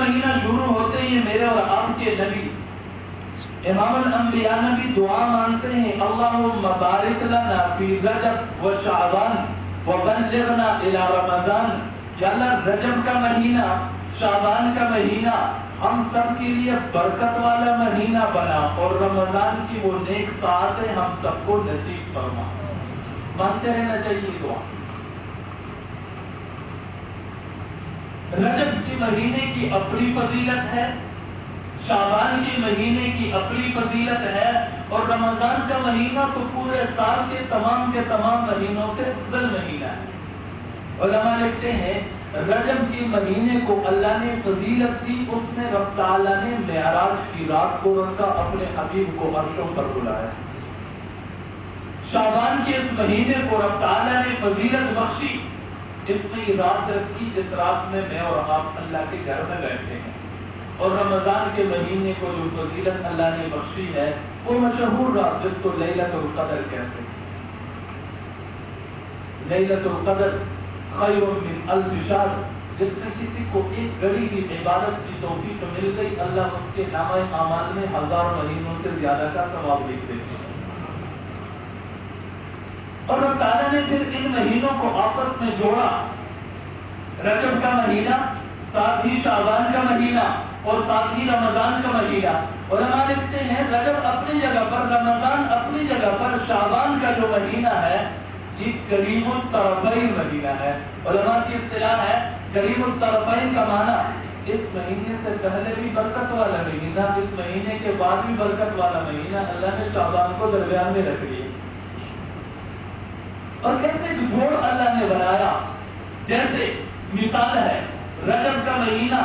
مہینہ شروع ہوتے ہی میرے اور آپ کے نبی امام الانبیاء نبی دعا مانگتے ہیں، اللہم بارک لنا فی رجب و شعبان وبلغنا الی رمضان. یا اللہ رجب کا مہینہ، شعبان کا مہینہ ہم سب کے لیے برکت والا مہینہ بنا، اور رمضان کی وہ نیک ساعتیں ہم سب کو نصیب فرما. مانتے رہنا چاہیے دعا. رجب کے مہینے کی اپنی فضیلت ہے، شعبان کے مہینے کی اپنی فضیلت ہے، اور رمضان کا مہینہ تو پورے سال کے تمام مہینوں سے افضل مہینہ ہے. علماء لکھتے ہیں رجب کے مہینے کو اللہ نے فضیلت دی، اس میں رب تعالیٰ نے معراج کی رات کو رکھا، اپنے حبیب کو عرشوں پر بلایا. شعبان کے اس مہینے کو رب تعالیٰ نے فضیلت بخشی، اس میں یہ رات رکھی جس رات میں میں اور آپ اللہ کے گھر میں بیٹھے ہیں. اور رمضان کے مہینے کو جو فضیلت اللہ نے بخشی ہے وہ مشہور رات جس کو لیلۃ القدر کہتے ہیں. لیلۃ القدر خیر من الف شہر، جس میں کسی کو ایک گھڑی کی عبادت کی توفیق مل گئی، اللہ اس کے نامہ اعمال میں 1000 مہینوں سے زیادہ کا ثواب لکھ دیتے ہیں. اور رب تعالیٰ نے پھر ان مہینوں کو آپس میں جوڑا. رجب کا مہینہ، ساتھ ہی شعبان کا مہینہ، اور ساتھ ہی رمضان کا مہینہ. علماء لکھتے ہیں رجب اپنی جگہ پر، رمضان اپنی جگہ پر، شعبان کا جو مہینہ ہے یہ کریم الطرفین مہینہ ہے. علماء کی اصطلاح ہے کریم الطرفین کا معنی اس مہینے سے پہلے بھی برکت والا مہینہ، اس مہینے کے بعد بھی برکت والا مہینہ، اللہ نے شعبان کو درمیان میں رکھ لیا. اور کیسے جوڑ اللہ نے بنایا، جیسے مثال ہے رجب کا مہینہ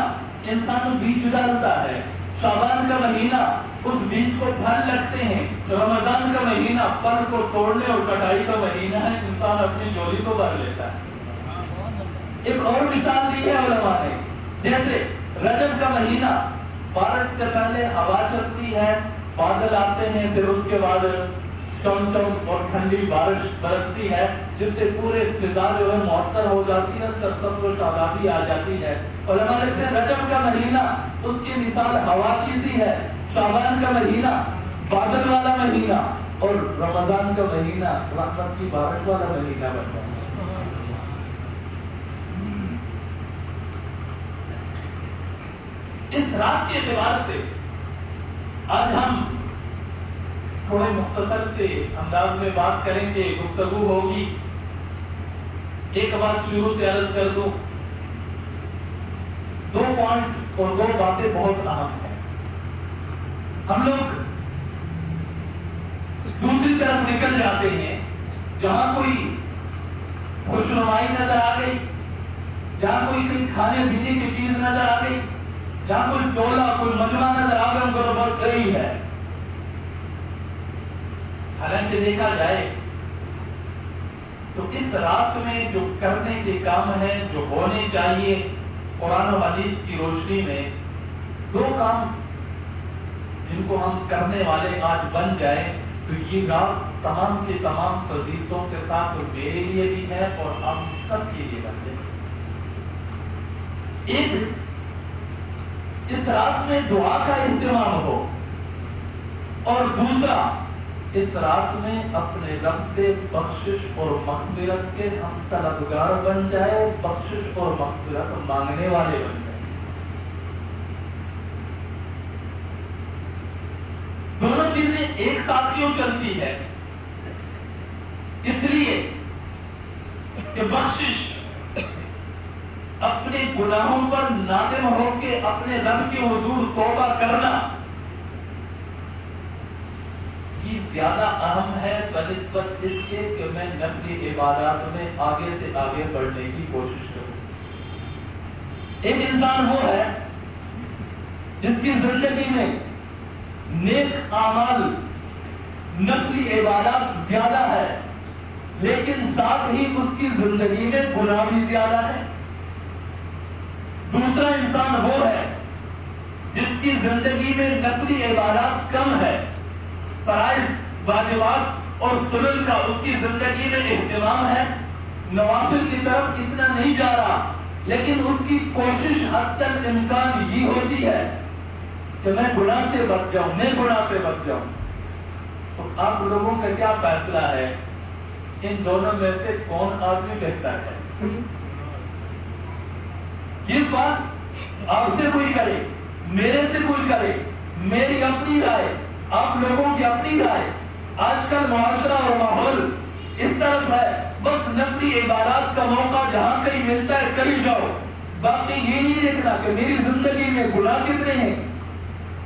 انسان بیج ڈالتا ہے، شعبان کا مہینہ اس بیج کو پھل لگتے ہیں، رمضان کا مہینہ پھل کو توڑنے اور کٹائی کا مہینہ ہے، انسان اپنی جولی کو بھر لیتا ہے. ایک اور مثال دی ہے علماء نے، جیسے رجب کا مہینہ بارش سے پہلے ہوا چلتی ہے، بادل آتے ہیں، پھر اس کے بعد چم اور ٹھنڈی بارش برستی ہے، جس سے پورے فضا جو ہے معطر ہو جاتی ہے، سرسبز و شادابی آ جاتی ہے. علماء لکھتے ہیں رجب کا مہینہ اس کی مثال ہوا کی سی ہے، شعبان کا مہینہ بادل والا مہینہ، اور رمضان کا مہینہ رحمت کی بارش والا مہینہ بنتا ہے. اس رات کے اعتبار سے آج ہم تھوڑے مختصر سے انداز میں بات کریں گے، گفتگو ہوگی. ایک بات شروع سے عرض کر دوں، 2 پوائنٹ اور 2 باتیں بہت اہم ہیں. ہم لوگ دوسری طرف نکل جاتے ہیں، جہاں کوئی خوشنمائی نظر آ گئی، جہاں کوئی کہیں کھانے پینے کی چیز نظر آ گئی، جہاں کوئی ٹولہ کوئی مجمع نظر آ گیا، ان کو بس گئی ہے. حالانکہ دیکھا جائے تو اس رات میں جو کرنے کے کام ہیں، جو ہونے چاہیے قرآن و حدیث کی روشنی میں، 2 کام جن کو ہم کرنے والے آج بن جائیں تو یہ رات تمام کے تمام فضیلتوں کے ساتھ میرے لیے بھی ہے اور ہم سب کے لیے بن جائے. ایک اس رات میں دعا کا اہتمام ہو، اور دوسرا اس رات میں اپنے رب سے بخشش اور مغفرت کے ہم طلبگار بن جائے، بخشش اور مغفرت مانگنے والے بن جائے. دونوں چیزیں ایک ساتھ کیوں چلتی ہے؟ اس لیے کہ بخشش اپنے گناہوں پر نادم ہو کے اپنے رب کے حضور توبہ کرنا یہ زیادہ اہم ہے بنسبت اس کے کہ میں نفلی عبادات میں آگے سے آگے بڑھنے کی کوشش کروں. ایک انسان وہ ہے جس کی زندگی میں نیک اعمال نفلی عبادات زیادہ ہے، لیکن ساتھ ہی اس کی زندگی میں گناہ بھی زیادہ ہے. دوسرا انسان وہ ہے جس کی زندگی میں نفلی عبادات کم ہے، فرائض واجبات اور سنن کا اس کی زندگی میں اہتمام ہے، نوافل کی طرف اتنا نہیں جا رہا، لیکن اس کی کوشش حد تک امکان یہ ہوتی ہے کہ میں گناہ سے بچ جاؤں. تو آپ لوگوں کا کیا فیصلہ ہے؟ ان دونوں میں سے کون آدمی بہتر ہے؟ یہ سوال آپ سے کوئی کرے، میرے سے کوئی کرے، میری اپنی رائے، آپ لوگوں کی اپنی رائے. آج کل معاشرہ اور ماحول اس طرف ہے، بس نفلی عبادات کا موقع جہاں کہیں ملتا ہے کری جاؤ. باقی یہ نہیں دیکھنا کہ میری زندگی میں گناہ کتنے ہیں،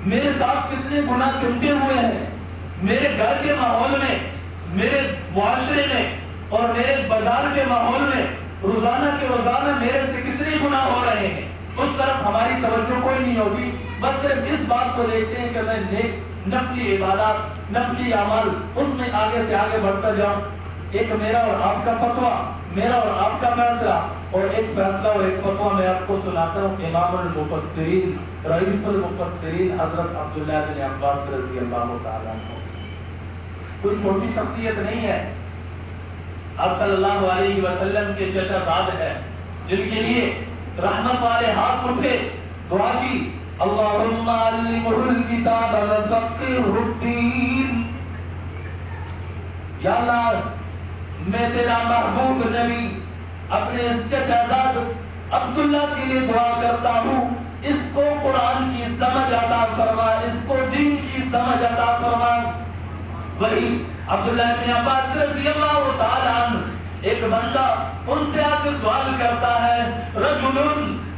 میرے ساتھ کتنے گناہ چمٹے ہوئے ہیں، میرے گھر کے ماحول میں، میرے معاشرے میں اور میرے بازار کے ماحول میں روزانہ کے روزانہ میرے سے کتنے گناہ ہو رہے ہیں. اس طرف ہماری توجہ کوئی نہیں ہوگی، بس صرف اس بات کو دیکھتے ہیں کہ میں نیک نفلی عبادات، نفلی اعمال اس میں آگے سے آگے بڑھتا جاؤں. ایک میرا اور آپ کا فتویٰ، میرا اور آپ کا فیصلہ، اور ایک فیصلہ اور ایک فتویٰ میں آپ کو سناتا ہوں. امام المفسرین، رئیس المفسرین حضرت عبداللہ بن عباس رضی اللہ تعالیٰ عنہ کوئی چھوٹی شخصیت نہیں ہے. آپ صلی اللہ علیہ وسلم کے چچا زاد ہے، جن کے لیے رحمت والے ہاتھ اٹھے، دعا کی، اللہم علمہ الکتاب وفقہہ الدین. یا اللہ، میں تیرا محبوب نبی اپنے اس چچا زاد عبداللہ کے لیے دعا کرتا ہوں، اس کو قرآن کی سمجھ عطا فرما، اس کو دین کی سمجھ عطا فرما. وہی عبداللہ بن عباس رضی اللہ تعالیٰ عنہ، ایک بندہ ان سے آ کے سوال کرتا ہے، رجل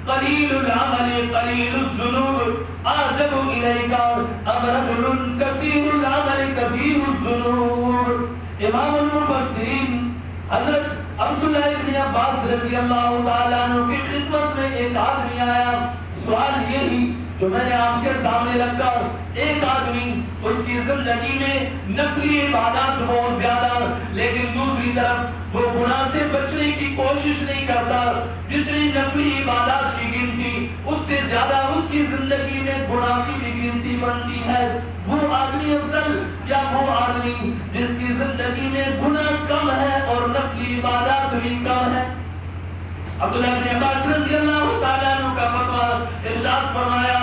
قلیل العمل قلیل الذنوب اعجب الیک ام رجل کثیر العمل کثیر الذنوب. امام المفسرین حضرت عبداللہ بن عباس رضی اللہ تعالیٰ عنہ کی خدمت میں ایک آدمی آیا. سوال یہی جو میں نے آپ کے سامنے رکھا، ایک آدمی اس کی زندگی میں نفلی عبادات بہت زیادہ، لیکن دوسری طرف وہ گناہ سے بچنے کی کوشش نہیں کرتا. جتنی نفلی عبادات کی گنتی اس سے زیادہ اس کی زندگی میں گناہ کی بھی گنتی بنتی ہے. وہ آدمی افضل یا وہ آدمی جس کی زندگی میں گناہ کم ہے اور نفلی عبادات بھی کم ہے؟ عبداللہ بن عباس رضی اللہ تعالیٰ عنہ کا فتویٰ، ارشاد فرمایا،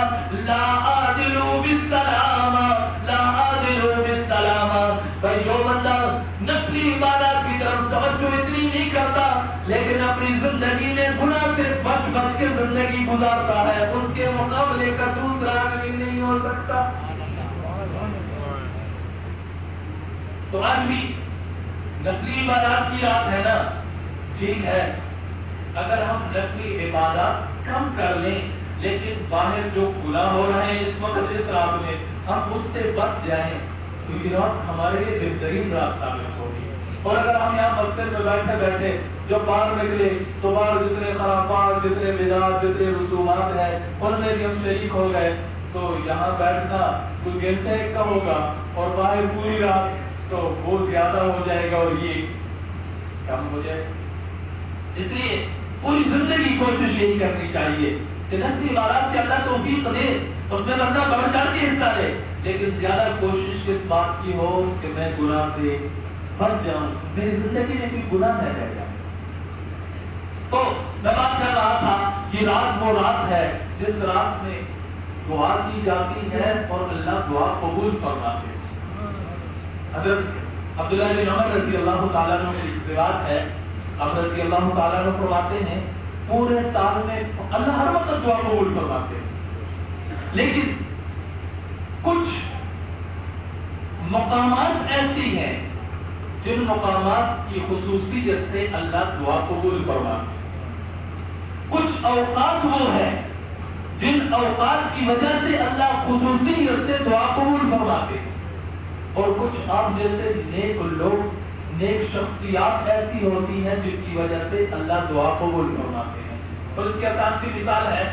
لا آدلو بالسلام، لا آدلو بالسلام. بھائی جو بندہ نفلی عبادات کی طرف توجہ اتنی نہیں کرتا لیکن اپنی زندگی میں گناہ سے بچ بچ کے زندگی گزارتا ہے، اس کے مقابلے کا دوسرا آدمی نہیں ہو سکتا. تو آج بھی نفلی عبادات کی رات ہے نا، ٹھیک ہے، اگر ہم نفلی عبادات کم کر لیں لیکن باہر جو گناہ ہو رہے ہیں اس وقت اس رات میں ہم اس سے بچ جائیں تو یہ رات ہمارے لیے بہترین رات ثابت ہوگی. اور اگر ہم یہاں مسجد میں بیٹھے بیٹھے جو باہر نکلے تو باہر جتنے خرافات، جتنے بدعات، جتنے رسومات ہیں ان میں بھی ہم شریک ہو گئے تو یہاں بیٹھنا کوئی گھنٹے ایک کا ہوگا اور باہر پوری رات تو وہ زیادہ ہو جائے گا اور یہ کم ہو جائے. اس لیے پوری زندگی کوشش یہی کرنی چاہیے کہ نفلی عبادات کے اللہ توفیق دے، اس میں بندہ بڑھ چڑھ کے حصہ لے، لیکن زیادہ کوشش کس بات کی ہو کہ میں گناہ سے بچ جاؤں، میری زندگی میں کوئی گناہ نہ رہ جائے. تو میں بات کر رہا تھا، یہ رات وہ رات ہے جس رات میں دعا کی جاتی ہے اور اللہ دعا قبول فرماتے ہیں. حضرت عبداللہ بن عمر رضی اللہ تعالیٰ عنہ کی روایت ہے، اب رضی اللہ تعالیٰ عنہ فرماتے ہیں پورے سال میں اللہ ہر وقت دعا قبول فرماتے ہیں، لیکن کچھ مقامات ایسی ہیں جن مقامات کی خصوصیت سے اللہ دعا قبول فرماتے ہیں. کچھ اوقات وہ ہیں جن اوقات کی وجہ سے اللہ خصوصیت سے دعا قبول فرماتے ہیں، اور کچھ آپ جیسے نیک لوگ، نیک شخصیات ایسی ہوتی ہیں جن کی وجہ سے اللہ دعا قبول فرماتے ہیں. اور اس کی آسان سی مثال ہے،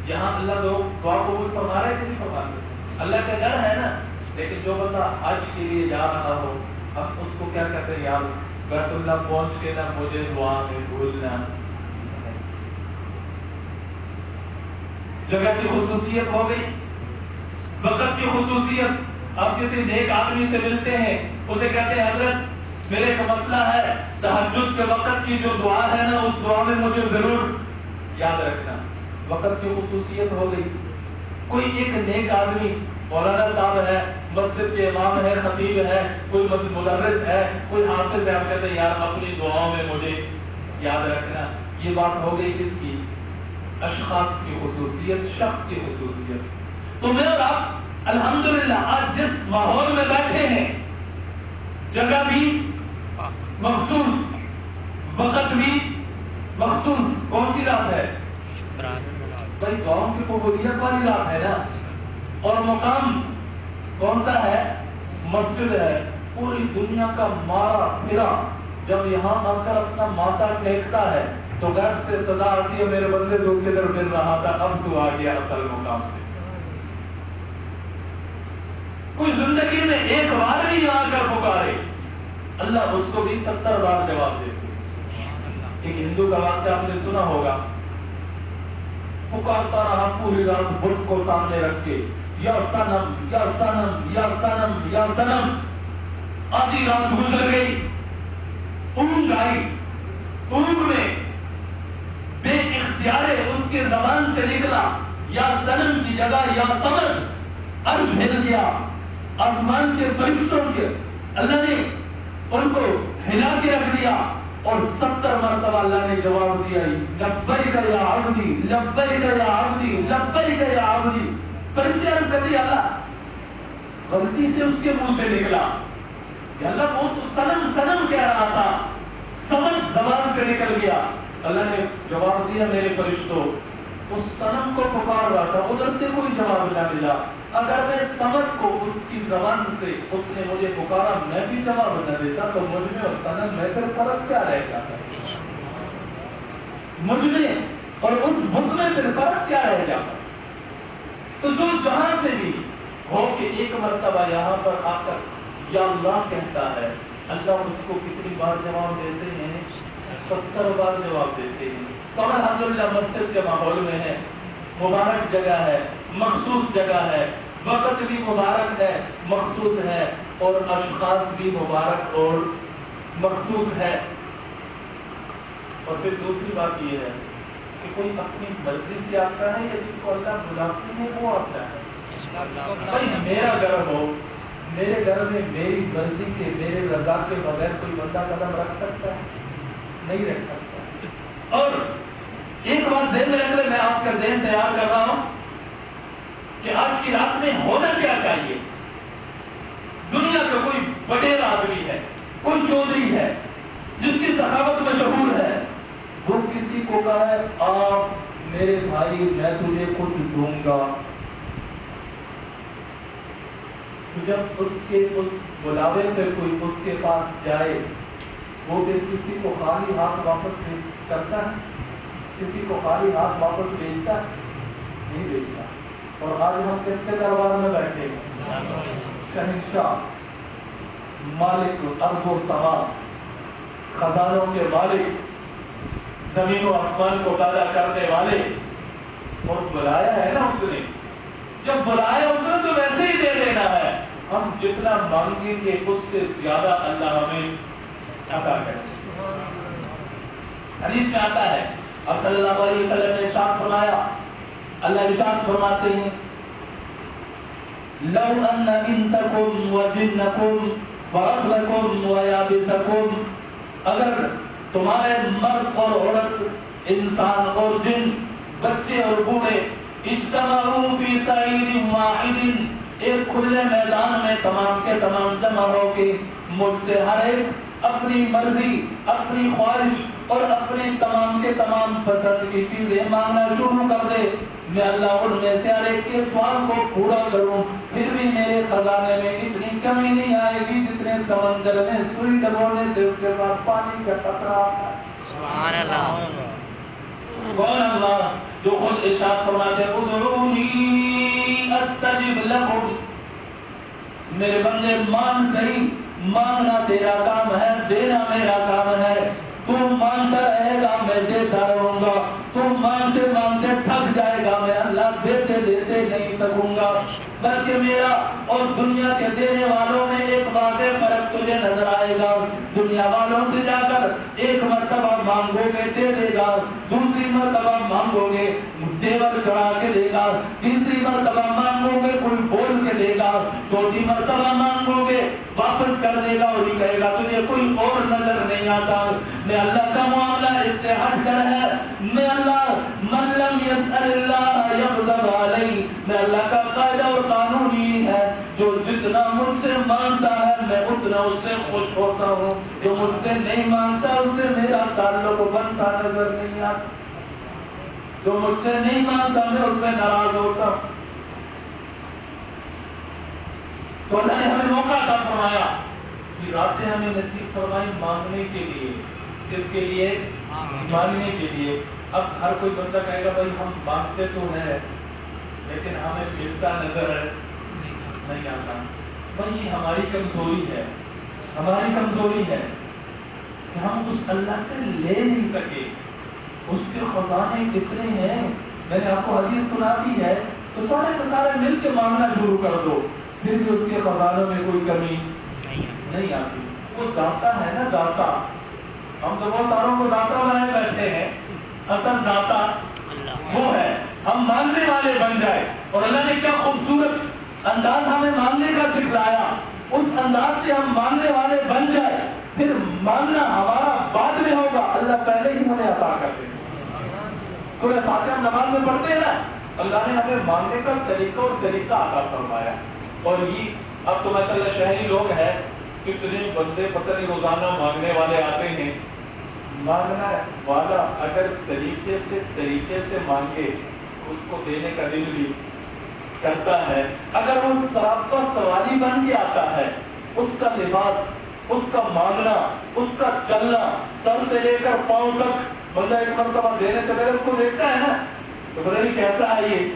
یہاں اللہ دعا قبول فرما رہے کہ نہیں فرماتے؟ اللہ کا ڈر ہے نا، لیکن جو بندہ حج کے لیے جا رہا ہو اب اس کو کیا کہتے ہیں، یار بیت اللہ پہنچ کے نا مجھے دعا میں بھولنا. جگہ کی خصوصیت ہو گئی، وقت کی خصوصیت. آپ کسی نیک آدمی سے ملتے ہیں، اسے کہتے ہیں حضرت میرے ایک مسئلہ ہے تہجد کے وقت کی جو دعا ہے نا، اس دعا میں مجھے ضرور یاد رکھنا۔ وقت کی خصوصیت ہو گئی، کوئی ایک نیک آدمی مولانا صاحب ہے، مسجد کے امام ہے، خطیب ہے، کوئی مدرس ہے، کوئی حافظ ہے، آپ کہتے ہیں یار اپنی دعاؤں میں مجھے یاد رکھنا۔ یہ بات ہو گئی کس کی؟ اشخاص کی خصوصیت، شخص کی خصوصیت۔ تو میں اور آپ الحمدللہ آج جس ماحول میں بیٹھے ہیں، جگہ بھی مخصوص، وقت بھی مخصوص، کون سی رات ہے؟ بھائی دعاؤں کی قبولیت والی رات ہے نا، اور مقام کون سا ہے؟ مسجد ہے۔ پوری دنیا کا مارا پھرا جب یہاں آ کر اپنا ماتھا ٹیکتا ہے تو غیب سے صدا آتی ہے، میرے بندے تو کدھر پھر رہا تھا، اب تو آ گیا اصل مقام پہ۔ کوئی زندگی میں ایک بار بھی آ کر پکارے، اللہ اس کو بھی 70 بار جواب دیتے۔ ایک ہندو کا واقعہ آپ نے سنا ہوگا، پکارتا رہا پوری رات بت کو سامنے رکھ کے، یا صنم یا صنم یا صنم یا صنم۔ آدھی رات گزر گئی، اونگ آئی، اونگ میں بے اختیارے اس کے زبان سے نکلا یا صنم کی جگہ یا سمد۔ عرش ہل گیا، آسمان کے فرشتوں کے اللہ نے ان کو ہلا کے رکھ دیا، اور 70 مرتبہ اللہ نے جواب دیا، لبیک یا عبدی لبیک یا عبدی لبیک یا عبدی۔ فرشتے عرض کرتے اللہ غلطی سے اس کے منہ سے نکلا، یا اللہ وہ تو صنم صنم کہہ رہا تھا، سمجھ زبان سے نکل گیا۔ اللہ نے جواب دیا، میرے فرشتوں اس صنم کو پکار رہا تھا، ادھر سے کوئی جواب نہ ملا، اگر میں سمجھ کو اس کی زبان سے اس نے مجھے پکارا میں بھی جواب نہ دیتا تو مجھ میں اور صنم میں پھر فرق کیا رہ جاتا؟ مجھ میں اور اس بت میں پھر فرق کیا رہ جاتا؟ تو جو جہاں سے بھی ہو کے ایک مرتبہ یہاں پر آ کر یا اللہ کہتا ہے، اللہ اس کو کتنی بار جواب دیتے ہیں؟ 70 بار جواب دیتے ہیں۔ تو الحمدللہ مسجد کے ماحول میں ہے، مبارک جگہ ہے، مخصوص جگہ ہے، وقت بھی مبارک ہے، مخصوص ہے، اور اشخاص بھی مبارک اور مخصوص ہے۔ اور پھر دوسری بات یہ ہے کہ کوئی اپنی مرضی سے آتا ہے یا جس کو اللہ بلاتے ہیں وہ آتا ہے۔ بھائی میرا گھر ہو، میرے گھر میں میری مرضی کے، میرے رضا کے بغیر کوئی بندہ قدم رکھ سکتا ہے؟ نہیں رکھ سکتا۔ اور ایک بات ذہن میں رکھ لیں، میں آپ کا ذہن تیار کر رہا ہوں کہ آج کی رات میں ہونا کیا چاہیے۔ دنیا کا کوئی وڈیر آدمی ہے، کوئی چودھری ہے جس کی سخاوت مشہور ہے، وہ کسی کو کہا ہے آپ میرے بھائی میں تجھے کچھ دوں گا، تو جب اس کے اس بلاوے پہ کوئی اس کے پاس جائے وہ پھر کسی کو خالی ہاتھ واپس کرتا ہے؟ کسی کو خالی ہاتھ واپس بھیجتا ہے؟ نہیں بھیجتا۔ اور آج ہم کس کے دربار میں بیٹھے ہیں؟ شہنشاہ، مالک ارض و سما، خزانوں کے مالک، زمین و آسمان کو پیدا کرنے والے، اور بلایا ہے نا اس نے، جب بلایا اس نے تو ویسے ہی دے دینا ہے۔ ہم جتنا مانگیں گے اس سے زیادہ اللہ ہمیں عطا کرے۔ حدیث میں آتا ہے اور صلی اللہ علیہ وسلم نے ارشاد فرمایا، اللہ ارشاد فرماتے ہیں لو ان انسکم وجنکم ورجلکم ویابسکم، اگر تمہارے مرد اور عورت، انسان اور جن، بچے اور بوڑھے، اجتمعوا فی صعید واحد، ایک کھلے میدان میں تمام کے تمام جمع ہو کے مجھ سے ہر ایک اپنی مرضی، اپنی خواہش اور اپنی تمام کے تمام پسند کی چیزیں مانگنا شروع کر دے، میں اللہ ان میں سے ہر ایک کے سوال کو پورا کروں، پھر بھی میرے خزانے میں اتنی کمی نہیں آئے گی جتنے سمندر میں سوئی ڈبونے سے اس کے بعد پانی کا قطرہ آتا ہے۔ سبحان اللہ۔ کون اللہ؟ جو خود ارشاد فرماتے ہیں ادعونی استجب لکم، میرے بندے مان صحیح، مانگنا تیرا کام ہے، دینا میرا کام ہے۔ تو مانگتا رہے گا میں دیتا رہوں گا، تو مانگتے مانگتے تھک جائے گا میں اللہ دیتے دیتے نہیں تھکوں گا۔ بلکہ میرا اور دنیا کے دینے والوں میں ایک واضح فرق تجھے نظر آئے گا. دنیا والوں سے جا کر ایک مرتبہ مانگو گے دے دے گا, دوسری مرتبہ مانگو گے زیور چڑھا کے دے گا, تیسری مرتبہ مانگو گے کوئی بول کے دے گا, چوتھی مرتبہ مانگو گے واپس کر دے گا اور یہ کہے گا تجھے کوئی اور نظر نہیں آتا. میں اللہ کا معاملہ اس سے ہٹ کر ہے. میں اللہ من لم يسأل اللہ یغضب علیہ, میں اللہ کا قاعدہ اور قانون یہ ہے جو جتنا مجھ سے مانگتا ہے میں اتنا اس سے خوش ہوتا ہوں, جو مجھ سے نہیں مانگتا اس سے میرا تعلق بنتا نظر نہیں آتا, جو مجھ سے نہیں مانگتا میں اس سے ناراض ہوتا ہوں. تو اللہ نے ہمیں موقع عطا فرمایا کہ راتیں ہمیں نصیب فرمائی مانگنے کے لیے. کس کے لیے؟ مانگنے کے لیے. اب ہر کوئی بندہ کہے گا بھائی ہم مانگتے تو ہیں لیکن ہمیں ملتا نظر نہیں آتا. بھائی یہ ہماری کمزوری ہے, ہماری کمزوری ہے کہ ہم اس اللہ سے لے نہیں سکے. اس کے خزانے کتنے ہیں, میں نے آپ کو حدیث سنا دی ہے, تو سارے کے سارے مل کے مانگنا شروع کر دو, پھر بھی اس کے خزانوں میں کوئی کمی نہیں آتی. وہ داتا ہے نا داتا, ہم تو وہ ساروں کو داتا بنائے بیٹھے ہیں, اصل داتا وہ ہے. ہم مانگنے والے بن جائے. اور اللہ نے کیا خوبصورت انداز ہمیں مانگنے کا سکھلایا, اس انداز سے ہم مانگنے والے بن جائے, پھر مانگنا ہمارا بعد میں ہوگا, اللہ پہلے ہی ہمیں عطا کرتے ہیں. سورہ فاتحہ نماز میں پڑھتے ہیں نا, اللہ نے ہمیں مانگنے کا طریقہ اور طریقہ عطا فرمایا. اور یہ اب تو ماشاء اللہ شہری لوگ ہیں, کتنے بندے پتہ نہیں روزانہ مانگنے والے آتے ہیں. مانگنا والا اگر طریقے سے مانگے اس کو دینے کا دل بھی کرتا ہے. اگر وہ سراپا سواری بن کے آتا ہے, اس کا لباس, اس کا مانگنا, اس کا چلنا, سر سے لے کر پاؤں تک, بندہ ایک مرتبہ دینے سے پہلے اس کو دیکھتا ہے نا تو پتہ نہیں کیسا ہے یہ.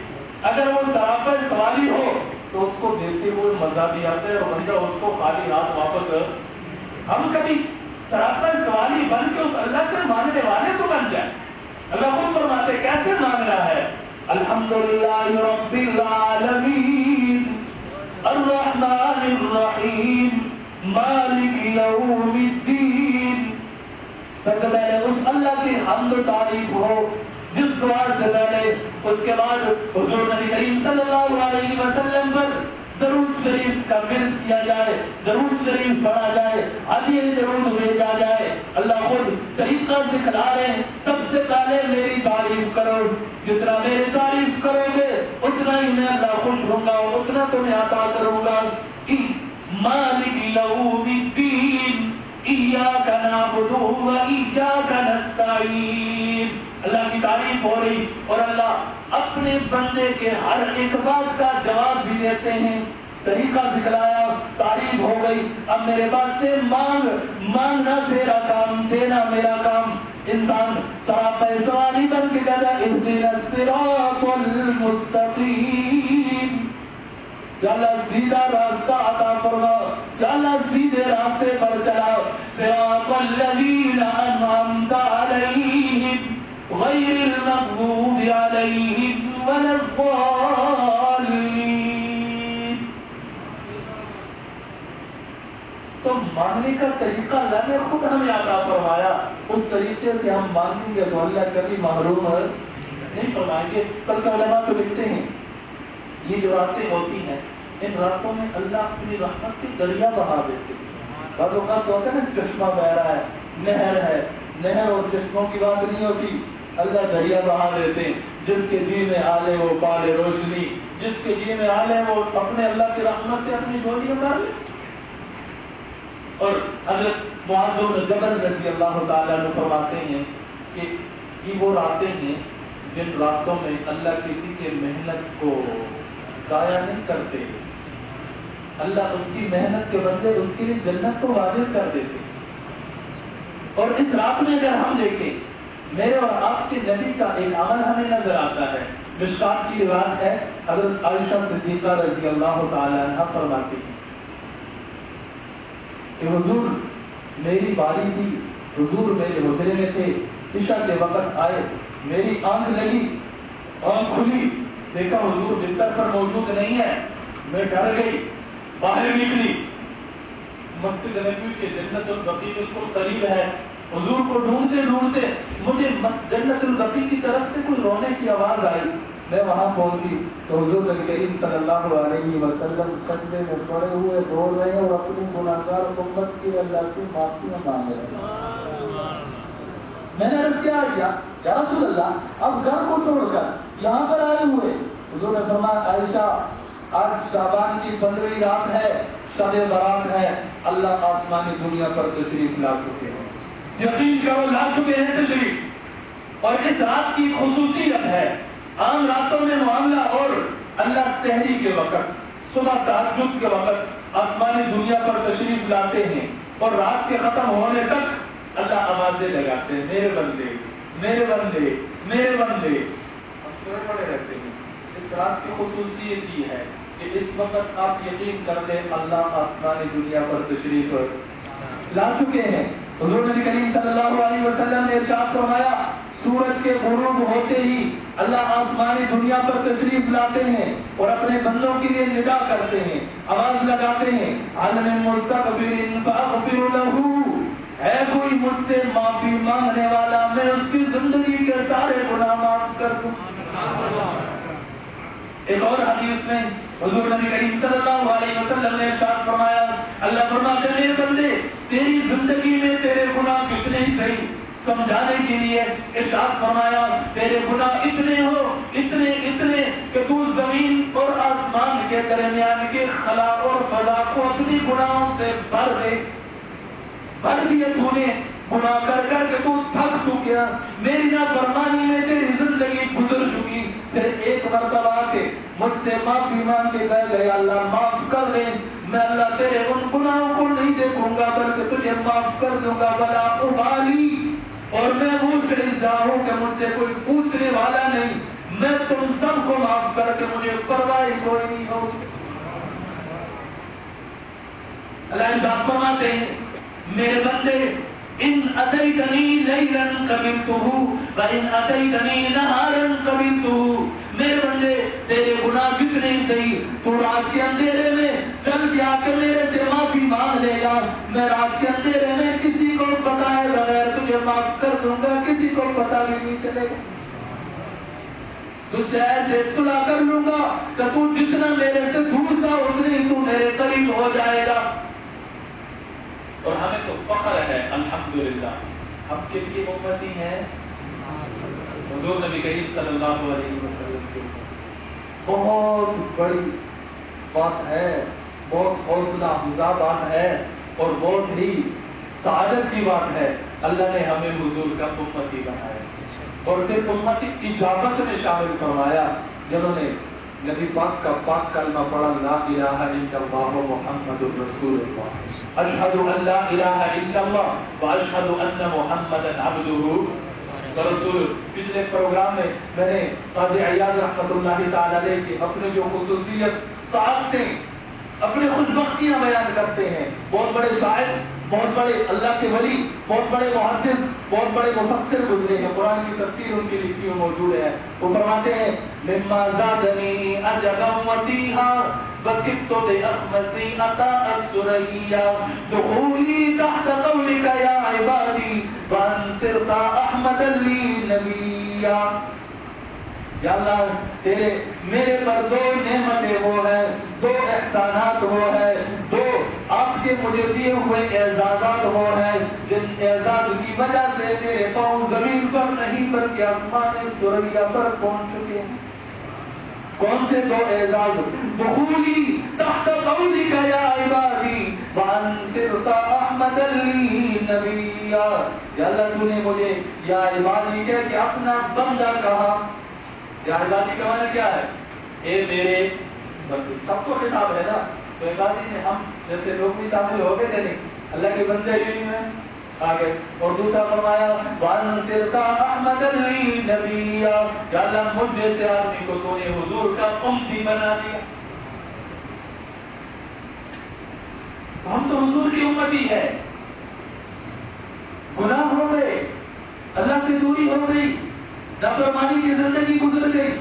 اگر وہ سراپا سواری ہو تو اس کو دیکھتے ہوئے مزہ بھی آتا ہے, اور بندہ اس کو خالی ہاتھ واپس. ہم کبھی سراپا سوالی بن کے اس اللہ سے مانگنے والے تو بن جائے. اللہ خود فرماتے کیسے مانگنا ہے, الحمدللہ رب العالمین الرحمن الرحیم مالک یوم الدین. سب سے پہلے اس اللہ کی حمد و تعریف ہو جس دعا سے پہلے, اس کے بعد حضور نبی کریم صلی اللہ علیہ وسلم پر درود شریف کا ورد کیا جائے, درود شریف پڑھا جائے, ہدیہ درود بھیجا جائے. اللہ خود طریقہ سکھلا رہے ہیں, سب سے پہلے میری تعریف کرو, جتنا میری تعریف کرو گے اتنا ہی میں اللہ خوش ہوں گا, اتنا تمہیں عطا کروں گا. مالک یوم الدین ایاک نعبد و ایاک نستعین. اللہ کی تعریف ہو رہی اور اللہ اپنے بندے کے ہر ایک بات کا جواب بھی دیتے ہیں. طریقہ سکھلایا, تعریف ہو گئی. اب میرے بات سے مانگنا تیرا کام, دینا میرا کام. انسان سراپا سوالی بن کے کہتا ہے اہدنا الصراط المستقیم, یا اللہ سیدھا راستہ عطا فرما, یا اللہ سیدھے راستے پر چلا. صراط الذین انعمت علیہم غیر المغضوب علیہم ولا الضالین. تو مانگنے کا طریقہ اللہ نے خود ہمیں عطا فرمایا. اس طریقے سے ہم مانگیں گے تو اللہ کبھی محروم نہیں فرمائیں گے. بلکہ علماء تو لکھتے ہیں یہ جو راتیں ہوتی ہیں ان راتوں میں اللہ اپنی رحمت کے دریا بہا دیتے ہیں. بعض اوقات ہوتا ہے نا چشمہ بہ رہا ہے, نہر ہے, نہر اور چشموں کی بات نہیں ہوتی, اللہ دریا بہا دیتے ہیں. جس کے جی میں آلے وہ پالے روشنی, جس کے جی میں آلے وہ اپنے اللہ کی رحمت سے اپنی جوڑی اتار لے. اور حضرت معاذ بن جبل رضی اللہ تعالیٰ عنہ فرماتے ہیں کہ یہ وہ راتیں ہیں جن راتوں میں اللہ کسی کے محنت کو ضائع نہیں کرتے, اللہ اس کی محنت کے بدلے اس کے لیے جنت کو واجب کر دیتے. اور اس رات میں اگر ہم دیکھیں میرے اور آپ کے نبی کا ایک عمل ہمیں نظر آتا ہے. مشکات کی روایت ہے, حضرت عائشہ صدیقہ رضی اللہ تعالی عنہا فرماتی ہیں کہ حضور میری باری تھی, حضور میرے حجرے میں تھے, عشاء کے وقت آئے, میری آنکھ لگی, آنکھ کھلی, دیکھا حضور بستر پر موجود نہیں ہے. میں ڈر گئی، باہر نکلی، مسجد نبوی کے جنت البقیع بالکل قریب ہے، حضور کو ڈھونڈتے ڈھونڈتے مجھے جنت البقیع کی طرف سے کوئی رونے کی آواز آئی، میں وہاں پہنچی تو حضور نبی کریم صلی اللہ علیہ وسلم سجدے میں پڑے ہوئے رو رہے ہیں اور اپنی گناہگار امت کی اللہ سے معافیاں مانگ رہے ہیں۔ میں نے عرض کیا یا رسول اللہ، اب گھر کو چھوڑ کر یہاں پر آئے ہوئے؟ حضور نے فرمایا عائشہ، آج شعبان کی 15ویں رات ہے، شب برات ہے، اللہ آسمانی دنیا پر تشریف لا چکے ہیں، یقین کرو لا چکے ہیں تشریف، اور اس رات کی خصوصیت ہے، عام راتوں میں معاملہ اور اللہ سحری کے وقت، صبح تہجد کے وقت آسمانی دنیا پر تشریف لاتے ہیں اور رات کے ختم ہونے تک اللہ آوازیں لگاتے ہیں، میرے بندے میرے بندے میرے بندے، ہم سوئے پڑے رہتے ہیں۔ اس رات کی خصوصیت یہ ہے کہ اس وقت آپ یقین کر لیں اللہ آسمانی دنیا پر تشریف لا چکے ہیں۔ حضور نبی کریم صلی اللہ علیہ وسلم نے ارشاد فرمایا، سورج کے غروب ہوتے ہی اللہ آسمانی دنیا پر تشریف لاتے ہیں اور اپنے بندوں کے لیے ندا کرتے ہیں، آواز لگاتے ہیں، هل من مستغفر فاغفر له، ہے کوئی مجھ سے معافی مانگنے والا میں اس کی زندگی کے سارے گناہ معاف کر دوں۔ ایک اور حدیث میں حضور نبی کریم صلی اللہ علیہ وسلم نے ارشاد فرمایا، اللہ فرماتے ہیں میرے بندے تیری زندگی میں تیرے گناہ کتنے ہی صحیح، سمجھانے کے لیے ارشاد فرمایا تیرے گناہ اتنے ہو اتنے اتنے کہ تو زمین اور آسمان کے درمیان کے خلا اور فضا کو اپنی گناہوں سے بھر دے، بھر دیے تو نے گناہ کر کر کے تو تھک چکیا، میری نافرمانی میں تیری زندگی گزر چکی، پھر ایک مرتبہ کے مجھ سے معافی مانگ کے کہہ گئے اللہ معاف کر دے، میں اللہ تیرے ان گناہوں کو نہیں دیکھوں گا بلکہ تجھے معاف کر دوں گا، بلا ابالی، اور میں وہ شہزا ہوں کہ مجھ سے کوئی پوچھنے والا نہیں، میں تم سب کو معاف کر کے مجھے پرواہ کوئی نہیں ہو۔ اللہ ارشاد فرماتے ہیں میرے بندے ان اتیتنی لیلا قبلتہ وان اتیتنی نہارا قبلتہ، میرے بندے تیرے گناہ کتنے ہی صحیح، تو رات کے اندھیرے میں چل کے آ کے میرے سے معافی مانگ لے گا، میں رات کے اندھیرے میں کسی کو بتائے بغیر تجھے معاف کر دوں گا، کسی کو پتہ بھی نہیں چلے گا، تجھ سے ایسے صلح کر لوں گا کہ تو جتنا میرے سے دور تھا اتنے ہی تو میرے قریب ہو جائے گا۔ اور ہمیں تو فخر ہے الحمدللہ، ہم کے لیے امتی ہیں حضور نبی کریم صلی اللہ علیہ وسلم کے، بہت بڑی بات ہے، بہت حوصلہ افزا بات ہے اور بہت ہی سعادت کی بات ہے، اللہ نے ہمیں حضور کا امتی بنایا اور پھر امتی اجابت میں شامل فرمایا، جنہوں نے نبی پاک کا پاک کلمہ پڑھا، لا الہ الا اللہ محمد رسول اللہ، اشہد ان لا الہ الا اللہ واشہد ان محمدا عبدہ ورسولہ۔ پچھلے پروگرام میں میں نے قاضی عیاض رحمۃ اللہ تعالی علیہ کی اپنی جو خصوصیت سعادتیں، اپنی خوش بختیاں بیان کرتے ہیں، بہت بڑے شاعر، بہت بڑے اللہ کے ولی، بہت بڑے محدث، بہت بڑے مفسر گزرے ہیں، قرآن کی تفسیر ان کی لکھی ہوئی موجود ہے، وہ فرماتے ہیں مما زادنی عجبا وتیہا بکت باخمصی عطا السریا دخولی تحت قولک یا عبادی وان صرت احمدا لی نبیا۔ یا اللہ تیرے میرے پر دو نعمتیں وہ ہیں، دو احسانات وہ ہیں، دو آپ کے مجھے دیے ہوئے اعزازات وہ ہیں جن اعزاز کی وجہ سے میرے پاؤں زمین پر نہیں بلکہ آسمان سریا پر پہنچ چکے ہیں۔ کون سے دو اعزاز؟ دخولی تحت قولک یا عبادی وان صرت احمدا لی نبیا۔ یا اللہ تو نے مجھے یا عبادی کہہ کے اپنا بندہ کہا، یا عبادی کا معنی کیا ہے؟ اے میرے بندے، سب کو خطاب ہے نا، تو عبادی نے ہم جیسے لوگ بھی شامل ہو گئے تھے نہیں، اللہ کے بندے ہی میں آگے۔ اور دوسرا فرمایا وان صرت احمدا لی نبیا، یا اللہ مجھ جیسے آدمی کو تو نے حضور کا امتی بنا دیا، ہم تو حضور کی امتی ہے، گناہ ہو گئے، اللہ سے دوری ہو گئی، نافرمانی کی زندگی گزر گئی،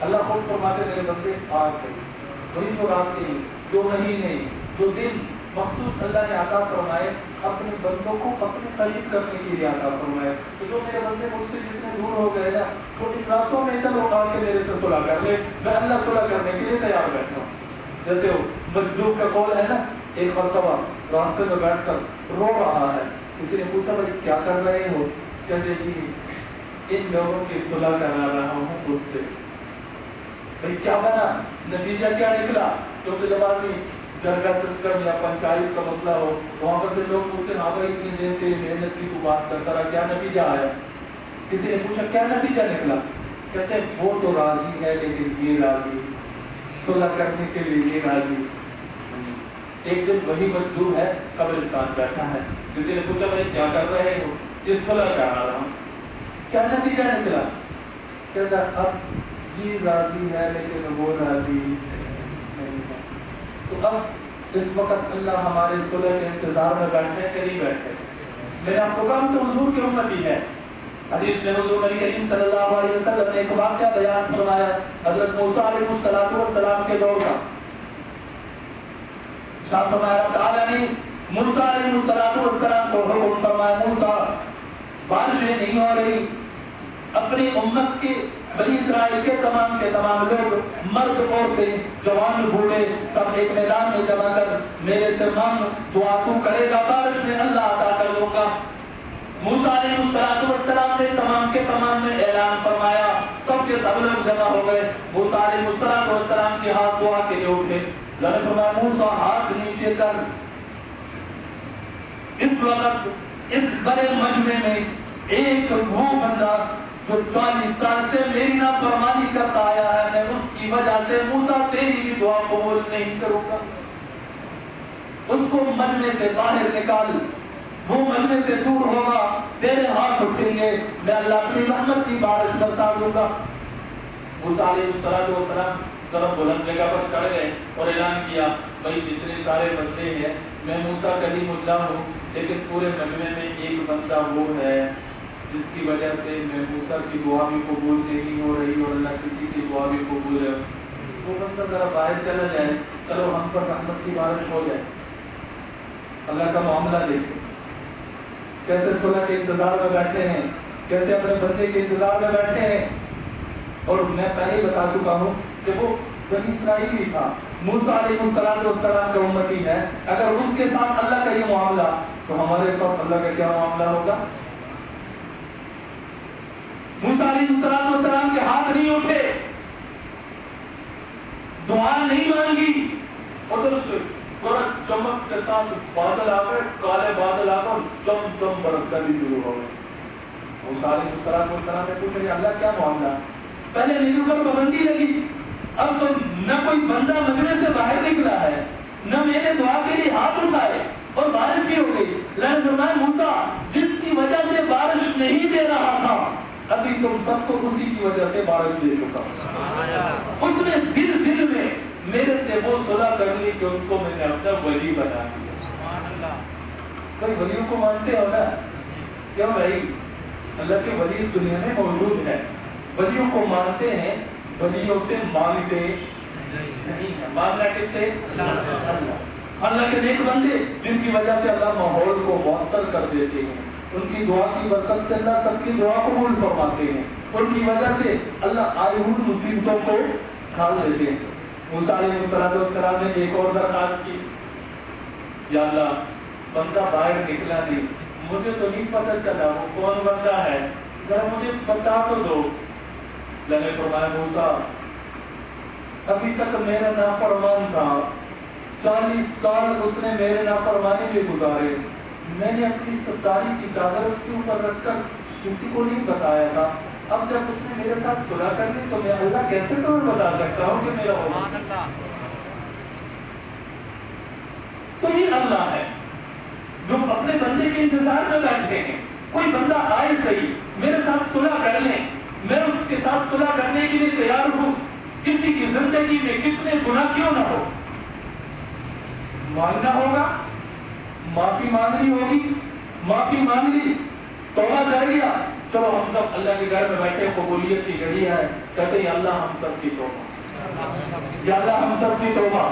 اللہ خود فرماتے میرے بندے آ سے وہی تو راتیں، جو مہینے، جو دن مخصوص اللہ نے عطا فرمائے اپنے بندوں کو اپنے قریب کرنے کے لیے عطا فرمائے. تو جو میرے بندے مجھ سے جتنے دور ہو گئے نا، تو ان راتوں میں چلو آ کے میرے سے صلح کر لے، میں اللہ صلح کرنے کے لیے تیار بیٹھا ہوں. جیسے مجذوب کا قول ہے نا، ایک مرتبہ راستے میں بیٹھ کر رو رہا ہے. کسی نے پوچھا بھائی کیا کر رہے ہو؟ کہتے جی ان لوگوں کی صلح کرا رہا ہوں مجھ سے. بھائی کیا بنا؟ نتیجہ کیا نکلا؟ کیونکہ جب آدمی درگاہ سسٹم یا پنچایت کا مسئلہ ہو، وہاں پر سے لوگ پوچھتے ہاں بھائی اتنی دیر تیری محنت کی تو بات کرتا رہا، کیا نتیجہ آیا؟ کسی نے پوچھا کیا نتیجہ نکلا؟ کہتے ہیں وہ تو راضی ہے لیکن یہ راضی، صلح کرنے کے لیے یہ راضی. ایک دن وہی مزدور ہے قبرستان بیٹھا ہے. کسی نے پوچھا بھائی کیا کر رہے ہو؟ یہ صلح کرا رہا ہوں. کیا نتیجہ نکلا؟ کہتا اب یہ راضی ہے لیکن وہ راضی نہیں ہے. تو اب اس وقت اللہ ہمارے صلح کے انتظار میں بیٹھے کہ نہیں بیٹھے؟ میں نے آپ کو کہا تو حضور کی امتی ہے. حدیث میں حضور نبی کریم صلی اللہ علیہ وسلم نے ایک واقعہ بیان فرمایا حضرت موسیٰ علیہ السلام کے دور کا. شاہ فرمایا تعالیٰ نے موسیٰ علیہ السلام کو حکم فرمایا موسیٰ بارشیں نہیں ہو رہی، اپنی امت کے بنی اسرائیل کے تمام لوگ، مرد عورتیں جوان بوڑھے سب ایک میدان میں جمع کر میرے سے مانگ، دعا تو کرے گا بارش میں اللہ عطا کر دوں گا. موسیٰ علیہ السلام نے تمام کے تمام میں اعلان فرمایا، سب کے سب لوگ جمع ہو گئے. موسیٰ علیہ السلام کے ہاتھ دعا کے لیے اٹھے. اللہ نے فرمایا موسیٰ ہاتھ نیچے کر. اس وقت اس بڑے مجمع میں ایک وہ بندہ جو 40 سال سے میری نافرمانی کرتا آیا ہے، میں اس کی وجہ سے موسیٰ تیری بھی دعا قبول نہیں کروں گا. اس کو مجمع سے باہر نکال، وہ مجمع سے دور ہوگا، تیرے ہاتھ اٹھیں گے، میں اللہ اپنی رحمت کی بارش برسا دوں گا. موسیٰ علیہ السلام ذرا بلند جگہ پر چڑھ گئے اور اعلان کیا بھائی جتنے سارے بندے ہیں میں موسیٰ کلیم اللہ ہوں، لیکن پورے مجمع میں ایک بندہ وہ ہے جس کی وجہ سے میں موسیٰ کی دعا بھی قبول نہیں ہو رہی اور اللہ کسی کی دعا بھی قبول ہے. وہ بندہ ذرا باہر چلا جائے، چلو ہم پر رحمت کی بارش ہو جائے. اللہ کا معاملہ دیکھیں کیسے صلح کے انتظار میں بیٹھے ہیں، کیسے اپنے بندے کے انتظار میں بیٹھے ہیں. اور میں پہلے ہی بتا چکا ہوں کہ وہ بنی اسرائیل ہی تھا، موسیٰ علیہ السلام کا امتی ہے. اگر اس کے ساتھ اللہ کا یہ معاملہ تو ہمارے ساتھ اللہ کا کیا معاملہ ہوگا؟ موسیٰ علیہ السلام کے ہاتھ نہیں اٹھے، دعا نہیں مانگی، ادھر سے چمک کے ساتھ بادل آ گئے، کالے بادل آ کر چم برسنا بھی شروع ہو گئے. موسیٰ علیہ السلام نے پوچھا اللہ کیا معاملہ؟ پہلے نیلو پر پابندی لگی، اب تو نہ کوئی بندہ مجمع سے باہر نکلا ہے، نہ میرے دعا کے لیے ہاتھ اٹھائے اور بارش بھی ہو گئی. اللہ نے فرمایا موسیٰ جس کی وجہ سے بارش نہیں دے رہا تھا ابھی تم سب کو اسی کی وجہ سے بارش دے چکا. اس نے دل میں میرے سے وہ صلح کر لی کہ اس کو میں نے اپنا ولی بنا دیا. کوئی ولیوں کو مانتے ہو نا؟ کیوں بھائی؟ اللہ کے ولی اس دنیا میں موجود ہے، ولیوں کو مانتے ہیں، ولیوں سے مانگتے نہیں ہے. مانگنا کس سے؟ اللہ کے نیک بندے جن کی وجہ سے اللہ ماحول کو معطل کر دیتے ہیں، ان کی دعا کی برکت سے اللہ سب کی دعا قبول فرماتے ہیں، ان کی وجہ سے اللہ آئی ہوئی مصیبتوں کو کھال دیتے ہیں. موسیٰ علیہ السلام نے ایک اور درخواست کی، یا اللہ بندہ باہر نکلا نہیں، مجھے تو نہیں پتہ چلا وہ کون بندہ ہے، ذرا مجھے بتا تو دو. اللہ نے فرمایا موسیٰ ابھی تک میرا نافرمان تھا، 40 سال اس نے میرے نافرمانی میں گزارے، میں نے اپنی ستاری کی چادر اس کے اوپر رکھ کر کسی کو نہیں بتایا تھا. اب جب اس نے میرے ساتھ صلح کر لی تو میں اللہ کیسے تمہیں بتا سکتا ہوں کہ میرا ہوگا؟ تو یہ اللہ ہے جو اپنے بندے کے انتظار میں بیٹھے ہیں. کوئی بندہ آئے صحیح میرے ساتھ صلح کر لیں، میں اس کے ساتھ صلح کرنے کے لیے تیار ہوں. کسی کی زندگی میں کتنے گناہ کیوں نہ ہو، مانگنا ہوگا، معافی مانگنی ہوگی، معافی مانگ لی، توبہ کر لیا، چلو ہم سب اللہ کے گھر میں بیٹھے، قبولیت کی گھڑی ہے، کہتے ہیں اللہ ہم سب کی توبہ. یا اللہ ہم سب کی توبہ،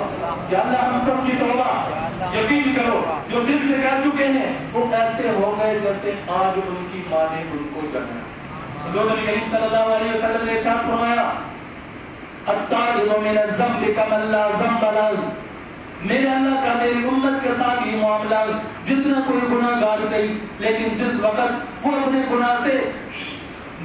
یا اللہ ہم سب کی توبہ یقین کرو جو دل سے کہہ چکے ہیں وہ ایسے ہو گئے جیسے آج ان کی ماں نے ان کو جنما۔ حضور نبی کریم صلی اللہ علیہ وسلم نے ارشاد فرمایا الطائب من الذنب کمن لا ذنب له، میرے اللہ کا میری امت کے ساتھ یہ معاملہ جتنا کوئی گناہ گار صحیح، لیکن جس وقت وہ اپنے گناہ سے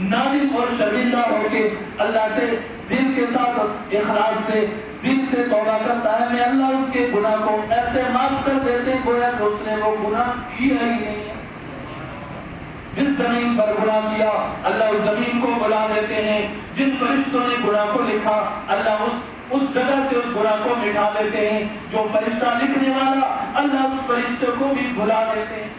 نادم اور شرمندہ ہو کے اللہ سے دل کے ساتھ اخلاص سے دل سے توبہ کرتا ہے، میں اللہ اس کے گناہ کو ایسے معاف کر دیتے گویا کہ اس نے وہ گناہ کیا ہی نہیں ہے۔ جس زمین پر گناہ کیا اللہ اس زمین کو بلا دیتے ہیں، جن فرشتوں نے گناہ کو لکھا اللہ اس جگہ سے اس گناہ کو مٹا دیتے ہیں، جو فرشتہ لکھنے والا اللہ اس فرشتے کو بھی بھلا دیتے ہیں۔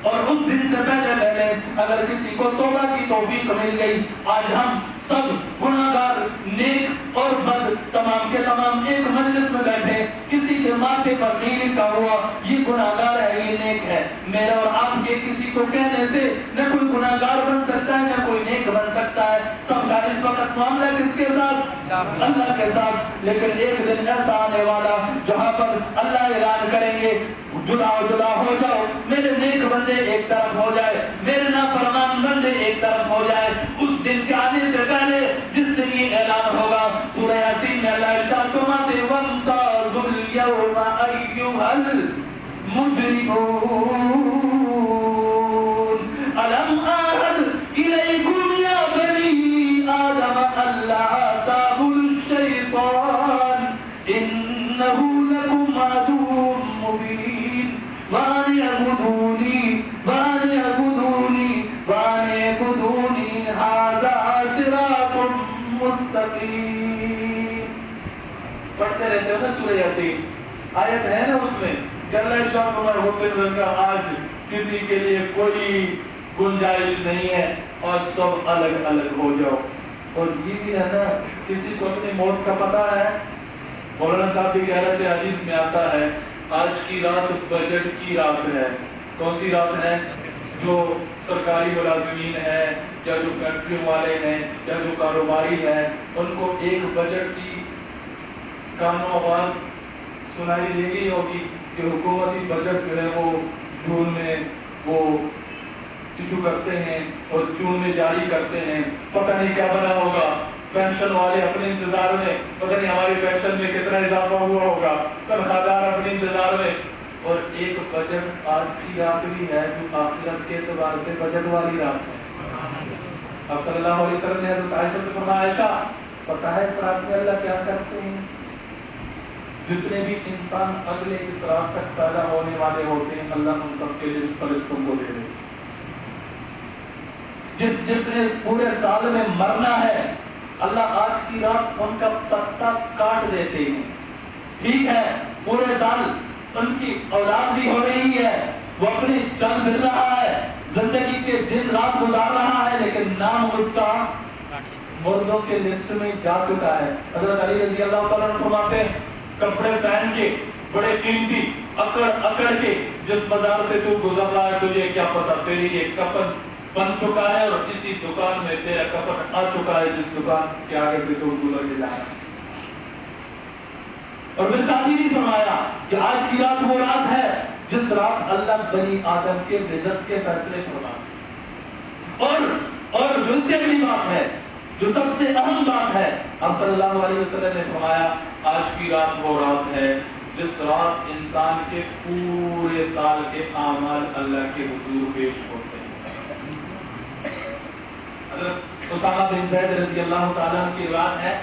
اور اس دن سے پہلے اگر کسی کو توبہ کی توفیق مل گئی، آج ہم سب گناہگار نیک اور بد تمام کے تمام ایک مجلس میں بیٹھے، کسی کے ماتھے پر نہیں لکھا ہوا یہ گناہگار ہے یہ نیک ہے، میرا اور آپ کے کسی کو کہنے سے نہ کوئی گناہگار بن سکتا ہے نہ کوئی نیک بن سکتا ہے، سب کا اس وقت معاملہ کس کے ساتھ؟ اللہ کے ساتھ۔ لیکن ایک دن ایسا آنے والا جہاں پر اللہ اعلان کریں گے جدا ہو جاؤ، میرے نیک بندے ایک طرف ہو جائے، میرے نافرمان بندے ایک طرف ہو جائے۔ اس دن کے آنے سے پہلے جس دن یہ اعلان ہوگا سورہ یاسین میں اللہ ارشاد فرماتے وامتازوا اليوم ایھا المجرمون الم اعہد الیکم یا بنی آدم الا تعبدوا الشیطان انہ لکم عدو مبین وان اعبدونی ھذا صراط مستقیم۔ پڑھتے رہتے ہو نا سورہ یاسین، آیت ہے نا اس میں کہ اللہ شاہ عمر ہوتے کا آج کسی کے لیے کوئی گنجائش نہیں ہے اور سب الگ الگ ہو جاؤ۔ اور یہ بھی ہے نا کسی کو اپنی موت کا پتہ ہے، مولانا صاحب بھی کہہ رہے تھے حدیث میں آتا ہے آج کی رات بجٹ کی رات ہے۔ کون سی رات ہے؟ جو سرکاری ملازمین ہیں یا جو فیکٹریوں والے ہیں یا جو کاروباری ہیں ان کو ایک بجٹ کی کانوں آواز سنائی دے گی ہوگی کہ حکومتی بجٹ جو ہے وہ جون میں وہ ایشو کرتے ہیں اور جون میں جاری کرتے ہیں، پتہ نہیں کیا بنا ہوگا۔ پینشن والے اپنے انتظار میں پتہ نہیں ہماری پینشن میں کتنا اضافہ ہوا ہوگا، تنخواہ اپنے انتظار میں۔ اور ایک بجٹ آج کی رات بھی ہے جو آخرت کے اعتبار سے بجٹ والی رات ہے۔ اب صلی اللہ علیہ وسلم نے حضرت عائشہ سے فرمایا عائشہ پتہ ہے اس رات میں اللہ کیا کرتے ہیں؟ جتنے بھی انسان اگلے اس رات تک پیدا ہونے والے ہوتے ہیں اللہ ان سب کے لیے فرشتوں کو دے دے۔ جس نے اس پورے سال میں مرنا ہے اللہ آج کی رات ان کا پتا کاٹ دیتے ہیں۔ ٹھیک ہے پورے سال ان کی اولاد بھی ہو رہی ہے، وہ اپنی چل پھر رہا ہے، زندگی کے دن رات گزار رہا ہے، لیکن نام اس کا مردوں کے لسٹ میں جا چکا ہے۔ حضرت علی رضی اللہ تعالیٰ عنہ فرماتے ہیں کپڑے پہن کے بڑے قیمتی اکڑ کے جس بازار سے تو گزر رہا ہے تجھے کیا پتا تیری یہ کفن بن چکا ہے اور اسی دکان میں تیرا کفن آ چکا ہے جس دکان کے آگے سے تو گزر کے جا رہا ہے۔ اور پھر ساتھ ہی نہیں فرمایا کہ آج کی رات وہ رات ہے جس رات اللہ بنی آدم کے رزق کے فیصلے فرماتے اور جو سے اگلی بات ہے جو سب سے اہم بات ہے آپ صلی اللہ علیہ وسلم نے فرمایا آج کی رات وہ رات ہے جس رات انسان کے پورے سال کے اعمال اللہ کے حضور پیش ہوتے ہیں۔ حضرت اسامہ بن زید رضی اللہ تعالیٰ کی رات ہے،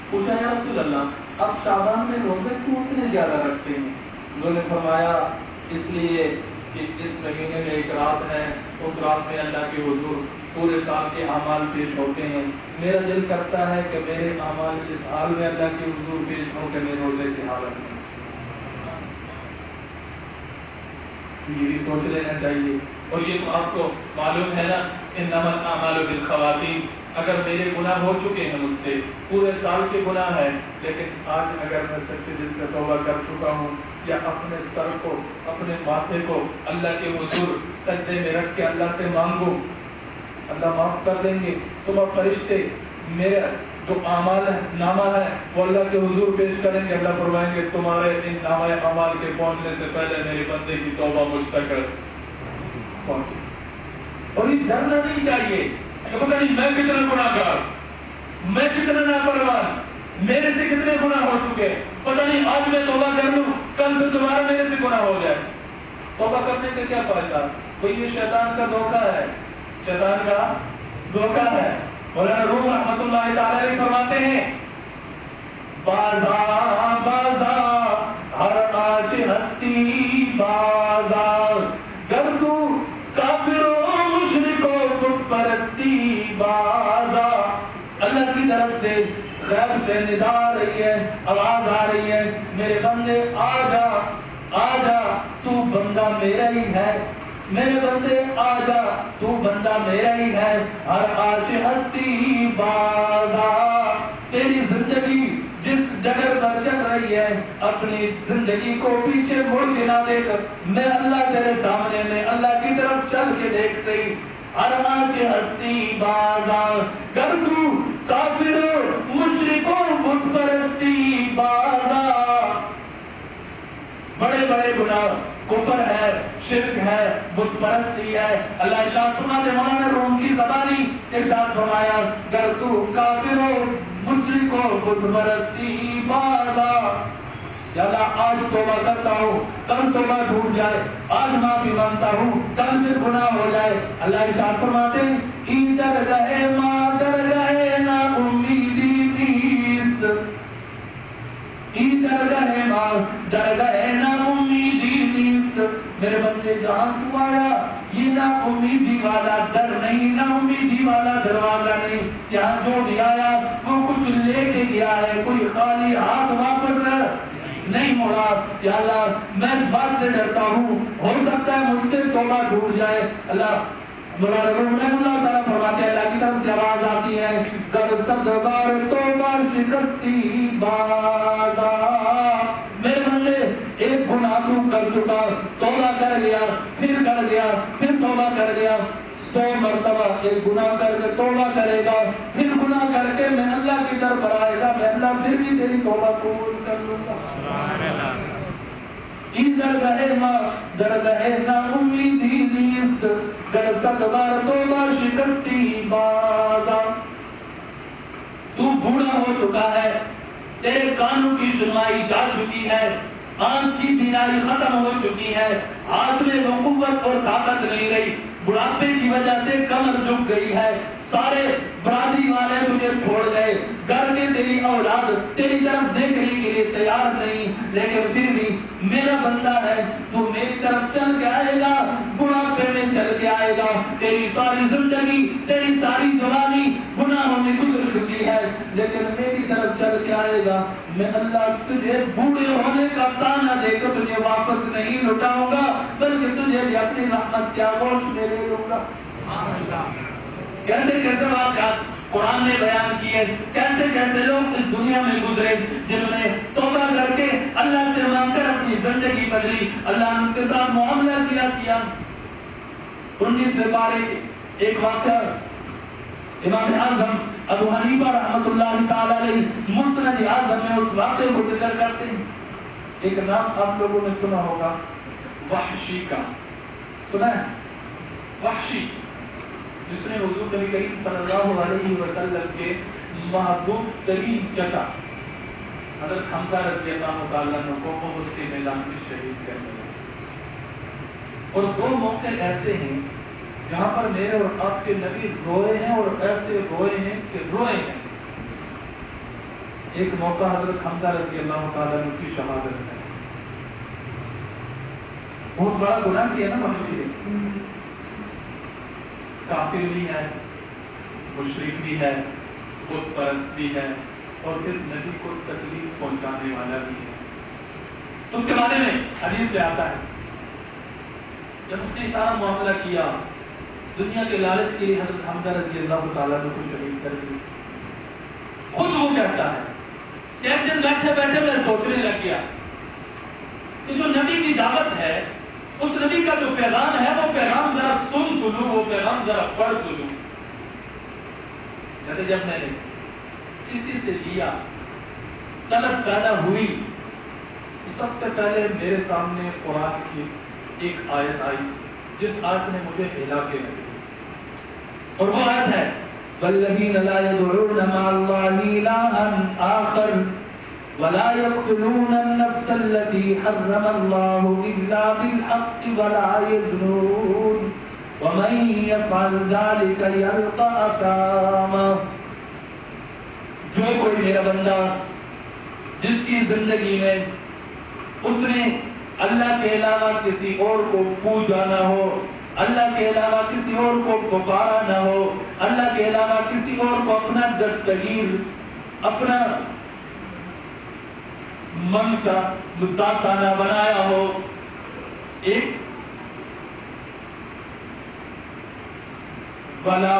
پوچھا یا رسول اللہ اب شعبان میں روزے کیوں اتنے زیادہ رکھتے ہیں؟ انہوں نے فرمایا اس لیے کہ اس مہینے میں ایک رات ہے، اس رات میں اللہ کے حضور پورے سال کے اعمال پیش ہوتے ہیں، میرا دل کرتا ہے کہ میرے اعمال اس حال میں اللہ کے حضور پیش ہوں کہ میں روزے کی حالت میں۔ یہ بھی سوچ لینا چاہیے۔ اور یہ تو آپ کو معلوم ہے نا انما الاعمال بالخواتیم، اگر میرے گناہ ہو چکے ہیں مجھ سے پورے سال کے گناہ ہیں، لیکن آج اگر میں سچے دل سے توبہ کر چکا ہوں یا اپنے سر کو اپنے ماتھے کو اللہ کے حضور سجدے میں رکھ کے اللہ سے مانگوں اللہ معاف کر دیں گے۔ صبح فرشتے جو اعمال نامہ ہے وہ اللہ کے حضور پیش کریں گے. اللہ فرمائیں گے تمہارے ان نامہ اعمال کے پہنچنے سے پہلے میرے بندے کی توبہ مجھ تک پہنچی. اور یہ ڈرنا نہیں چاہیے کہ پتہ نہیں میں کتنا گناہگار، میں کتنا نافرمان، میرے سے کتنے گناہ ہو چکے، پتہ نہیں آج میں توبہ کر لوں کل سے دوبارہ میرے سے گناہ ہو جائے. توبہ کرنے کا کیا فائدہ؟ وہ یہ شیطان کا دھوکہ ہے، شیطان کا دھوکہ ہے. مولانا روم رحمۃ اللہ تعالی علیہ فرماتے ہیں بازا بازا ہر آج ہستی بازا گر تو کافروں مشرکوں بت پرستی بازا. اللہ کی طرف سے غیب سے ندا آ رہی ہے، آواز آ رہی ہے میرے بندے آ جا آ جا، تو بندہ میرا ہی ہے، میرے بندے آ جا تو بندہ میرا ہی ہے. ہر آج ہستی بازا. تیری زندگی جس جگہ پر چل رہی ہے اپنی زندگی کو پیچھے مڑ کے نہ دیکھ، میں اللہ تیرے سامنے میں اللہ کی طرف چل کے دیکھ صحیح. ہر آج ہستی بازا گر تو کافر مشرکوں بت پرستی بازا. بڑے بڑے گناہ کفر ہے، شرک ہے، بت پرستی ہے. اللہ ارشاد فرماتے مولانا روم کی زبانی ارشاد فرمایا گر تو کافر مشرکوں بت پرستی بازا. یا اللہ آج توبہ کرتا ہوں کل توبہ ٹوٹ جائے، آج معافی مانگتا ہوں کل پھر گناہ ہو جائے. اللہ ارشاد فرماتے ادھر گئے ماں در گئے نا امیدی نیست، ادھر گئے ماں در گئے نا امیدی نیست. میرے بچے جہاں تو آیا یہ نا امیدی والا در نہیں، نا امیدی والا دروازہ نہیں. یہاں جو بھی آیا وہ کچھ لے کے گیا ہے، کوئی خالی ہاتھ واپس نہیں مڑا. یا اللہ میں اس بات سے ڈرتا ہوں ہو سکتا ہے مجھ سے توبہ ٹوٹ جائے. اللہ مولانا روم رحمۃ اللہ تعالیٰ فرماتے ہیں اللہ کی طرف سے آواز آتی ہے گر صدقار توبہ شکستی بازا. میرے بندے ایک گناہ تو کر چکا، توبہ کر گیا پھر کر گیا پھر توبہ کر گیا، 100 مرتبہ ایک گناہ کر کے توبہ کرے گا، پھر گناہ کر کے میں اللہ کی طرف آئے گا، میں اللہ پھر بھی تیری توبہ قبول کر لوں گا. ادھر گئے ماں در گئے نا امیدی نیست، گر صدقار توبہ شکستی بازا. تو بوڑھا ہو چکا ہے، تیرے کانوں کی سنوائی جا چکی ہے، آنکھ کی بینائی ختم ہو چکی ہے، ہاتھ میں وہ قوت اور طاقت نہیں رہی، بڑھاپے کی وجہ سے کمر جھک گئی ہے، سارے برادری والے تجھے چھوڑ گئے، گھر کے تیری اولاد تیری طرف دیکھنے کے لیے تیار نہیں، لیکن پھر بھی میرا بندہ ہے تو میری طرف چل کے آئے گا، بڑھاپے میں چل کے آئے گا. تیری ساری زندگی تیری ساری جوانی گناہوں میں گزر چکی ہے لیکن میری طرف چل کے آئے گا، میں اللہ تجھے بوڑھے ہونے کا تانا دے کر تجھے واپس نہیں لوٹاؤں گا بلکہ تجھے بھی اپنی رحمت کے آغوش میں لے لوں گا. کیسے کیسے واقعات قرآن نے بیان کیے، کیسے کیسے لوگ اس دنیا میں گزرے جنہوں نے توبہ کر کے اللہ سے مانگ کر اپنی زندگی بدلی، اللہ نے ان کے ساتھ معاملہ کیا. 19 پارے ایک واقعہ امام اعظم ابو حنیفہ رحمۃ اللہ تعالی علیہ مسند اعظم میں اس واقعے کو ذکر کرتے ہیں. ایک نام آپ لوگوں نے سنا ہوگا وحشی کا، سنا ہے؟ وحشی جس نے حضور نبی کریم صلی اللہ علیہ وسلم کے محبوب ترین چچا حضرت حمزہ رضی اللہ تعالیٰ عنہ کو بہت سے میدان میں شہید کر دیا. اور 2 موقع ایسے ہیں جہاں پر میرے اور آپ کے نبی روئے ہیں اور ایسے روئے ہیں کہ روئے ہیں. ایک موقع حضرت حمزہ رضی اللہ تعالیٰ عنہ کی شہادت ہے. بہت بڑا گناہ کیا نا وحشی نے، کافر بھی ہے، مشرک بھی ہے، بت پرست بھی ہے اور پھر نبی کو تکلیف پہنچانے والا بھی ہے. اس کے بارے میں حدیث سے آتا ہے جب اس نے سارا معاملہ کیا دنیا کے لالچ کے لیے حضرت حمزہ رضی اللہ تعالیٰ کو شہید کر دی. خود وہ کہتا ہے کہ ایک دن بیٹھے بیٹھے میں سوچنے لگ گیا کہ جو نبی کی دعوت ہے اس نبی کا جو پیغام ہے وہ پیغام ذرا سن تو لوں، وہ پیغام ذرا پڑھ تو لوں. کہتے جب میں نے کسی سے لیا، طلب پیدا ہوئی، سب سے پہلے میرے سامنے قرآن کی ایک آیت آئی جس آیت نے مجھے ہلا کے رکھ دیا، اور وہ آیت ہے وَالَّذِينَ لَا يَدْعُونَ مَعَ اللَّهِ إِلَٰهًا آخَرَ وَلَا يَقْتُلُونَ النَّفْسَ الَّتِي حَرَّمَ اللَّهُ إِلَّا بِالْحَقِّ وَلَا يَزْنُونَ وَمَن يَفْعَلْ ذَلِكَ يَلْقَ أَثَامًا۔ جو کوئی میرا بندہ جس کی زندگی میں اس نے اللہ کے علاوہ کسی اور کو پوجا نہ ہو، اللہ کے علاوہ کسی اور کو پکارا نہ ہو، اللہ کے علاوہ کسی اور کو اپنا دستگیر، اپنا من کا داتا نہ بنایا ہو، ایک بلا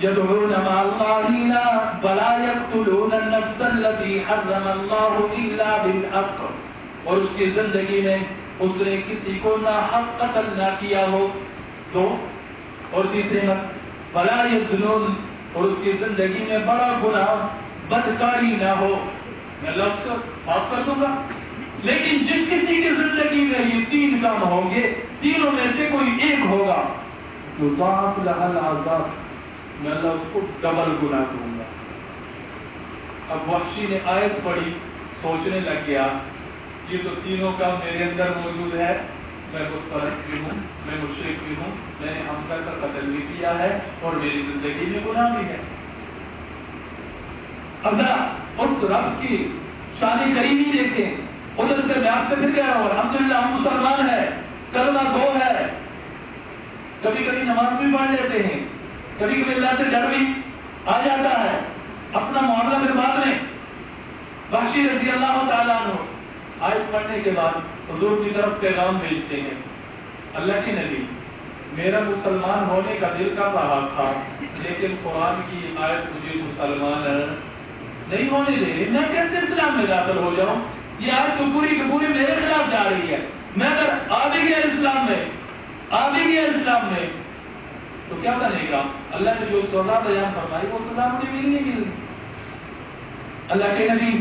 يدعون مع الله إلها ولا يقتلون النفس التي حرم الله إلا بالحق، اور اس کی زندگی میں اس نے کسی کو ناحق قتل نہ کیا ہو، تو اور تیسرے مت ولا يزنون، اور اس کی زندگی میں بڑا گناہ بدکاری نہ ہو، میں اللہ اس کو معاف کر دوں گا۔ لیکن جس کسی کی زندگی میں یہ تین کام ہوں گے، تینوں میں سے کوئی ایک ہوگا، یضاعف لها العذاب، میں اللہ اس کو ڈبل گناہ دوں گا۔ اب وحشی نے آیت پڑھی، سوچنے لگ گیا یہ تو تینوں کا میرے اندر موجود ہے، میں بت پرست بھی ہوں، میں مشرک بھی ہوں، میں نے حمزہ کا قتل بھی کیا ہے اور میری زندگی میں گناہ بھی ہے۔ اب ذرا اس رب کی شان کریمی دیکھیں، ادھر سے میں آپ سے پھر کہہ رہا ہوں الحمدللہ ہم مسلمان ہیں، کلمہ گو ہے، کبھی کبھی نماز بھی پڑھ لیتے ہیں، کبھی کبھی اللہ سے ڈر بھی آ جاتا ہے، اپنا معاملہ پھر بعد میں۔ وحشی رضی اللہ تعالیٰ عنہ آیت پڑھنے کے بعد حضور کی طرف پیغام بھیجتے ہیں، اللہ کے نبی میرا مسلمان ہونے کا دل کا رہا تھا، لیکن قرآن کی آیت مجھے مسلمان نہیں ہونے دے رہی، میں کیسے اسلام میں داخل ہو جاؤں؟ یہ آیت تو پوری کی پوری میرے خلاف جا رہی ہے، میں اگر آ بھی گیا اسلام میں تو کیا بنے گا؟ اللہ نے جو سزا بیان فرمائی وہ سزا مجھے ملنی۔ اللہ کے نبی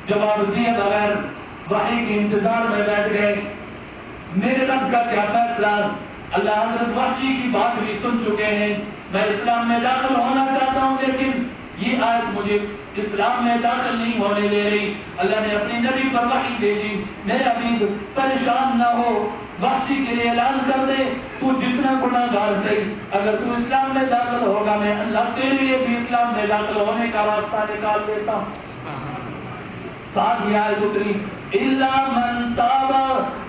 جواب دیے بغیر وحی کے انتظار میں بیٹھ گئے، میرے رب کا کیا فیصلہ؟ اللہ حضرت وحشی کی بات بھی سن چکے ہیں، میں اسلام میں داخل ہونا چاہتا ہوں لیکن یہ آیت مجھے اسلام میں داخل نہیں ہونے دے رہی۔ اللہ نے اپنے نبی پر وحی بھیجی، میرے عبید پریشان نہ ہو، وحشی کے لیے اعلان کر دے تو جتنا گناہ گار صحیح، اگر تو اسلام میں داخل ہوگا میں اللہ تیرے لیے بھی اسلام میں داخل ہونے کا راستہ نکال دیتا ہوں۔ ساتھ ہی آیت اتری الا من تاب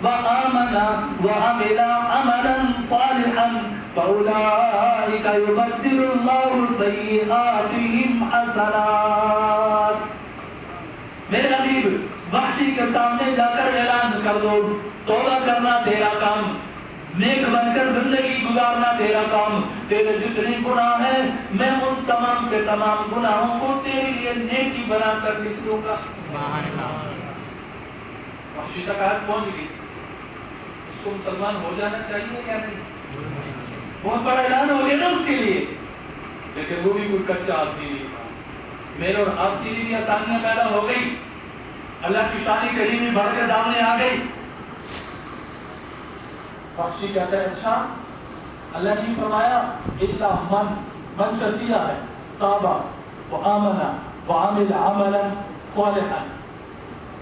وآمن وعمل عملا صالحا فاولئک یبدل اللہ سیئاتہم حسنات۔ میرے حبیب وحشی کے سامنے جا کر اعلان کر دو، توبہ کرنا تیرا کام، نیک بن کر زندگی گزارنا تیرا کام، تیرے جتنے گناہ ہیں میں ان تمام کے تمام گناہوں کو تیرے لیے نیکی بنا کر لکھ دوں گا۔ وحشی تک آیت پہنچ گئی، اس کو مسلمان ہو جانا چاہیے کیا نہیں؟ بہت بڑا اعلان ہو گیا نا اس کے لیے، لیکن وہ بھی کوئی کچا آدمی نہیں تھا۔ میرے اور آپ کے لیے بھی آسانیاں پیدا ہو گئی، اللہ کی شان کریمی بڑھ کے سامنے آ گئی۔ وحشی کہتا ہے اچھا اللہ نے فرمایا الا من شرطیہ ہے، تابا وآمن وعمل عملا صالحا،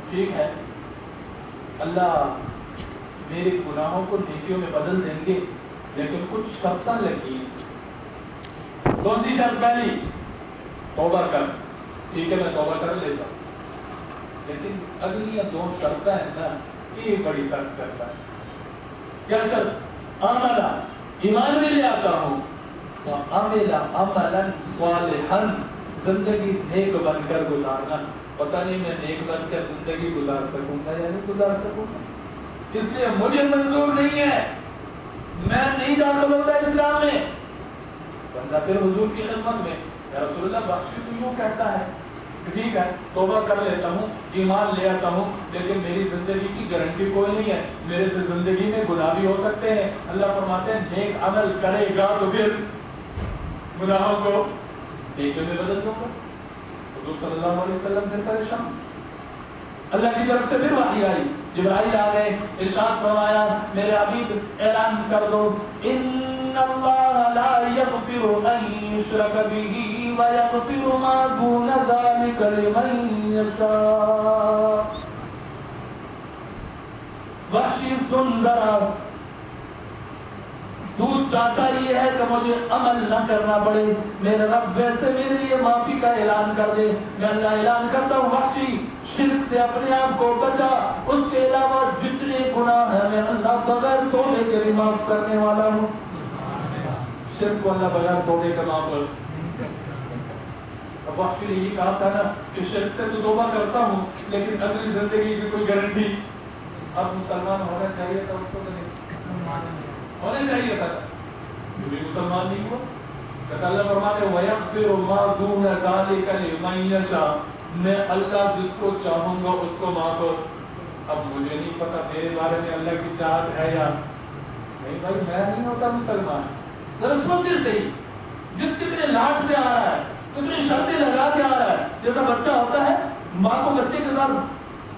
ٹھیک ہے اللہ میرے گناہوں کو نیکیوں میں بدل دیں گے، لیکن کچھ شرطیں لگی ہیں۔ کون سی شرط؟ پہلی توبہ کر، ٹھیک ہے میں توبہ کر لیتا ہوں، لیکن اگلی دو شرطیں ہیں نا، یہ بڑی شرط کرتا ہے۔ کیا شرط؟ عملا، ایمان میں لے آتا ہوں، وعمل عملا صالحا، زندگی نیک بن کر گزارنا۔ پتہ نہیں میں نیک بن کر زندگی گزار سکوں گا یا نہیں گزار سکوں گا، اس لیے مجھے منظور نہیں ہے، میں نہیں داخل ہوتا اسلام میں۔ بندہ پھر حضور کی خدمت میں یا رسول اللہ بخشی تو یوں کہتا ہے ٹھیک ہے توبہ کر لیتا ہوں، ایمان لے آتا ہوں، لیکن میری زندگی کی گارنٹی کوئی نہیں ہے، میرے سے زندگی میں گناہ بھی ہو سکتے ہیں۔ اللہ فرماتے ہیں نیک عمل کرے گا تو پھر گناہوں کو دیکھے میں بدل دوں گا. حضور صلی اللہ علیہ وسلم سے پریشان. اللہ کی طرف سے پھر وحی آئی, جبرائیل آ گئے, ارشاد فرمایا میرے حبیب اعلان کر دو ان اللہ لا یغفر ان یشرک به ویغفر ما دون ذلک لمن یشاء. وحشی سن ذرا, دودھ چاہتا یہ ہے کہ مجھے عمل نہ کرنا پڑے, میرے رب ویسے میرے لیے معافی کا اعلان کر دے. میں اللہ اعلان کرتا ہوں وحشی شرک سے اپنے آپ کو بچا, اس کے علاوہ جتنے گناہ ہیں میں اللہ بغیر توبے کے بھی معاف کرنے والا ہوں. شرک کو اللہ بغیر توبے کا معاف کر. اب وحشی نے یہ کہا تھا نا کہ شرک سے تو توبہ کرتا ہوں لیکن اگلی زندگی کی کوئی گارنٹی. اب مسلمان ہونا چاہیے تھا اس کو ہونا چاہیے تھا, جو بھی مسلمان نہیں ہوا. اللہ فرماتے وَيَغْفِرُ مَا دُونَ ذَلِكَ لِمَن يَشَاءُ, میں اللہ جس کو چاہوں گا اس کو معاف. اب مجھے نہیں پتا میرے بارے میں اللہ کی چاہت ہے یا نہیں. بھائی میں نہیں ہوتا مسلمان. ذرا سوچے صحیح, جس کتنے لاٹ سے آ رہا ہے, کتنی شرطیں لگا کے آ رہا ہے. جیسا بچہ ہوتا ہے, ماں کو بچے کے ساتھ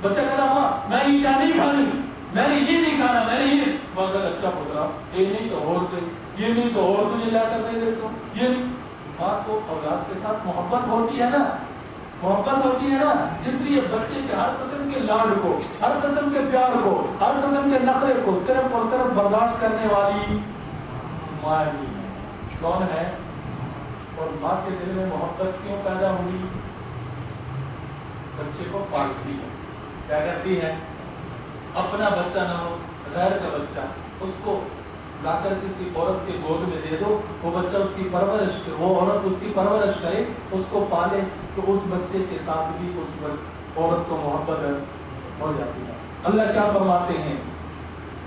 بچہ کہتا ہوا میں یہ کیا نہیں کھانی, میں نے یہ نہیں کھانا, میں نے یہ مگر اچھا پترا یہ نہیں تو اور سے, یہ نہیں تو اور تجھے لا کر دے دیتا ہوں. یہ ماں کو اولاد کے ساتھ محبت ہوتی ہے نا, محبت ہوتی ہے نا, اس لیے بچے کے ہر قسم کے لاڈ کو, ہر قسم کے پیار کو, ہر قسم کے نخرے کو صرف اور صرف برداشت کرنے والی ماں ہی کون ہے. اور ماں کے دل میں محبت کیوں پیدا ہوئی؟ بچے کو پالتی ہے, کیا کرتی ہے, اپنا بچہ نہ ہو غیر کا بچہ, اس کو لا کر کسی عورت کے گود میں دے دو, وہ بچہ اس کی پرورش کرے, وہ عورت اس کی پرورش کرے, اس کو پالے, تو اس بچے کے ساتھ بھی اس عورت کو محبت ہو جاتی ہے. اللہ کیا فرماتے ہیں,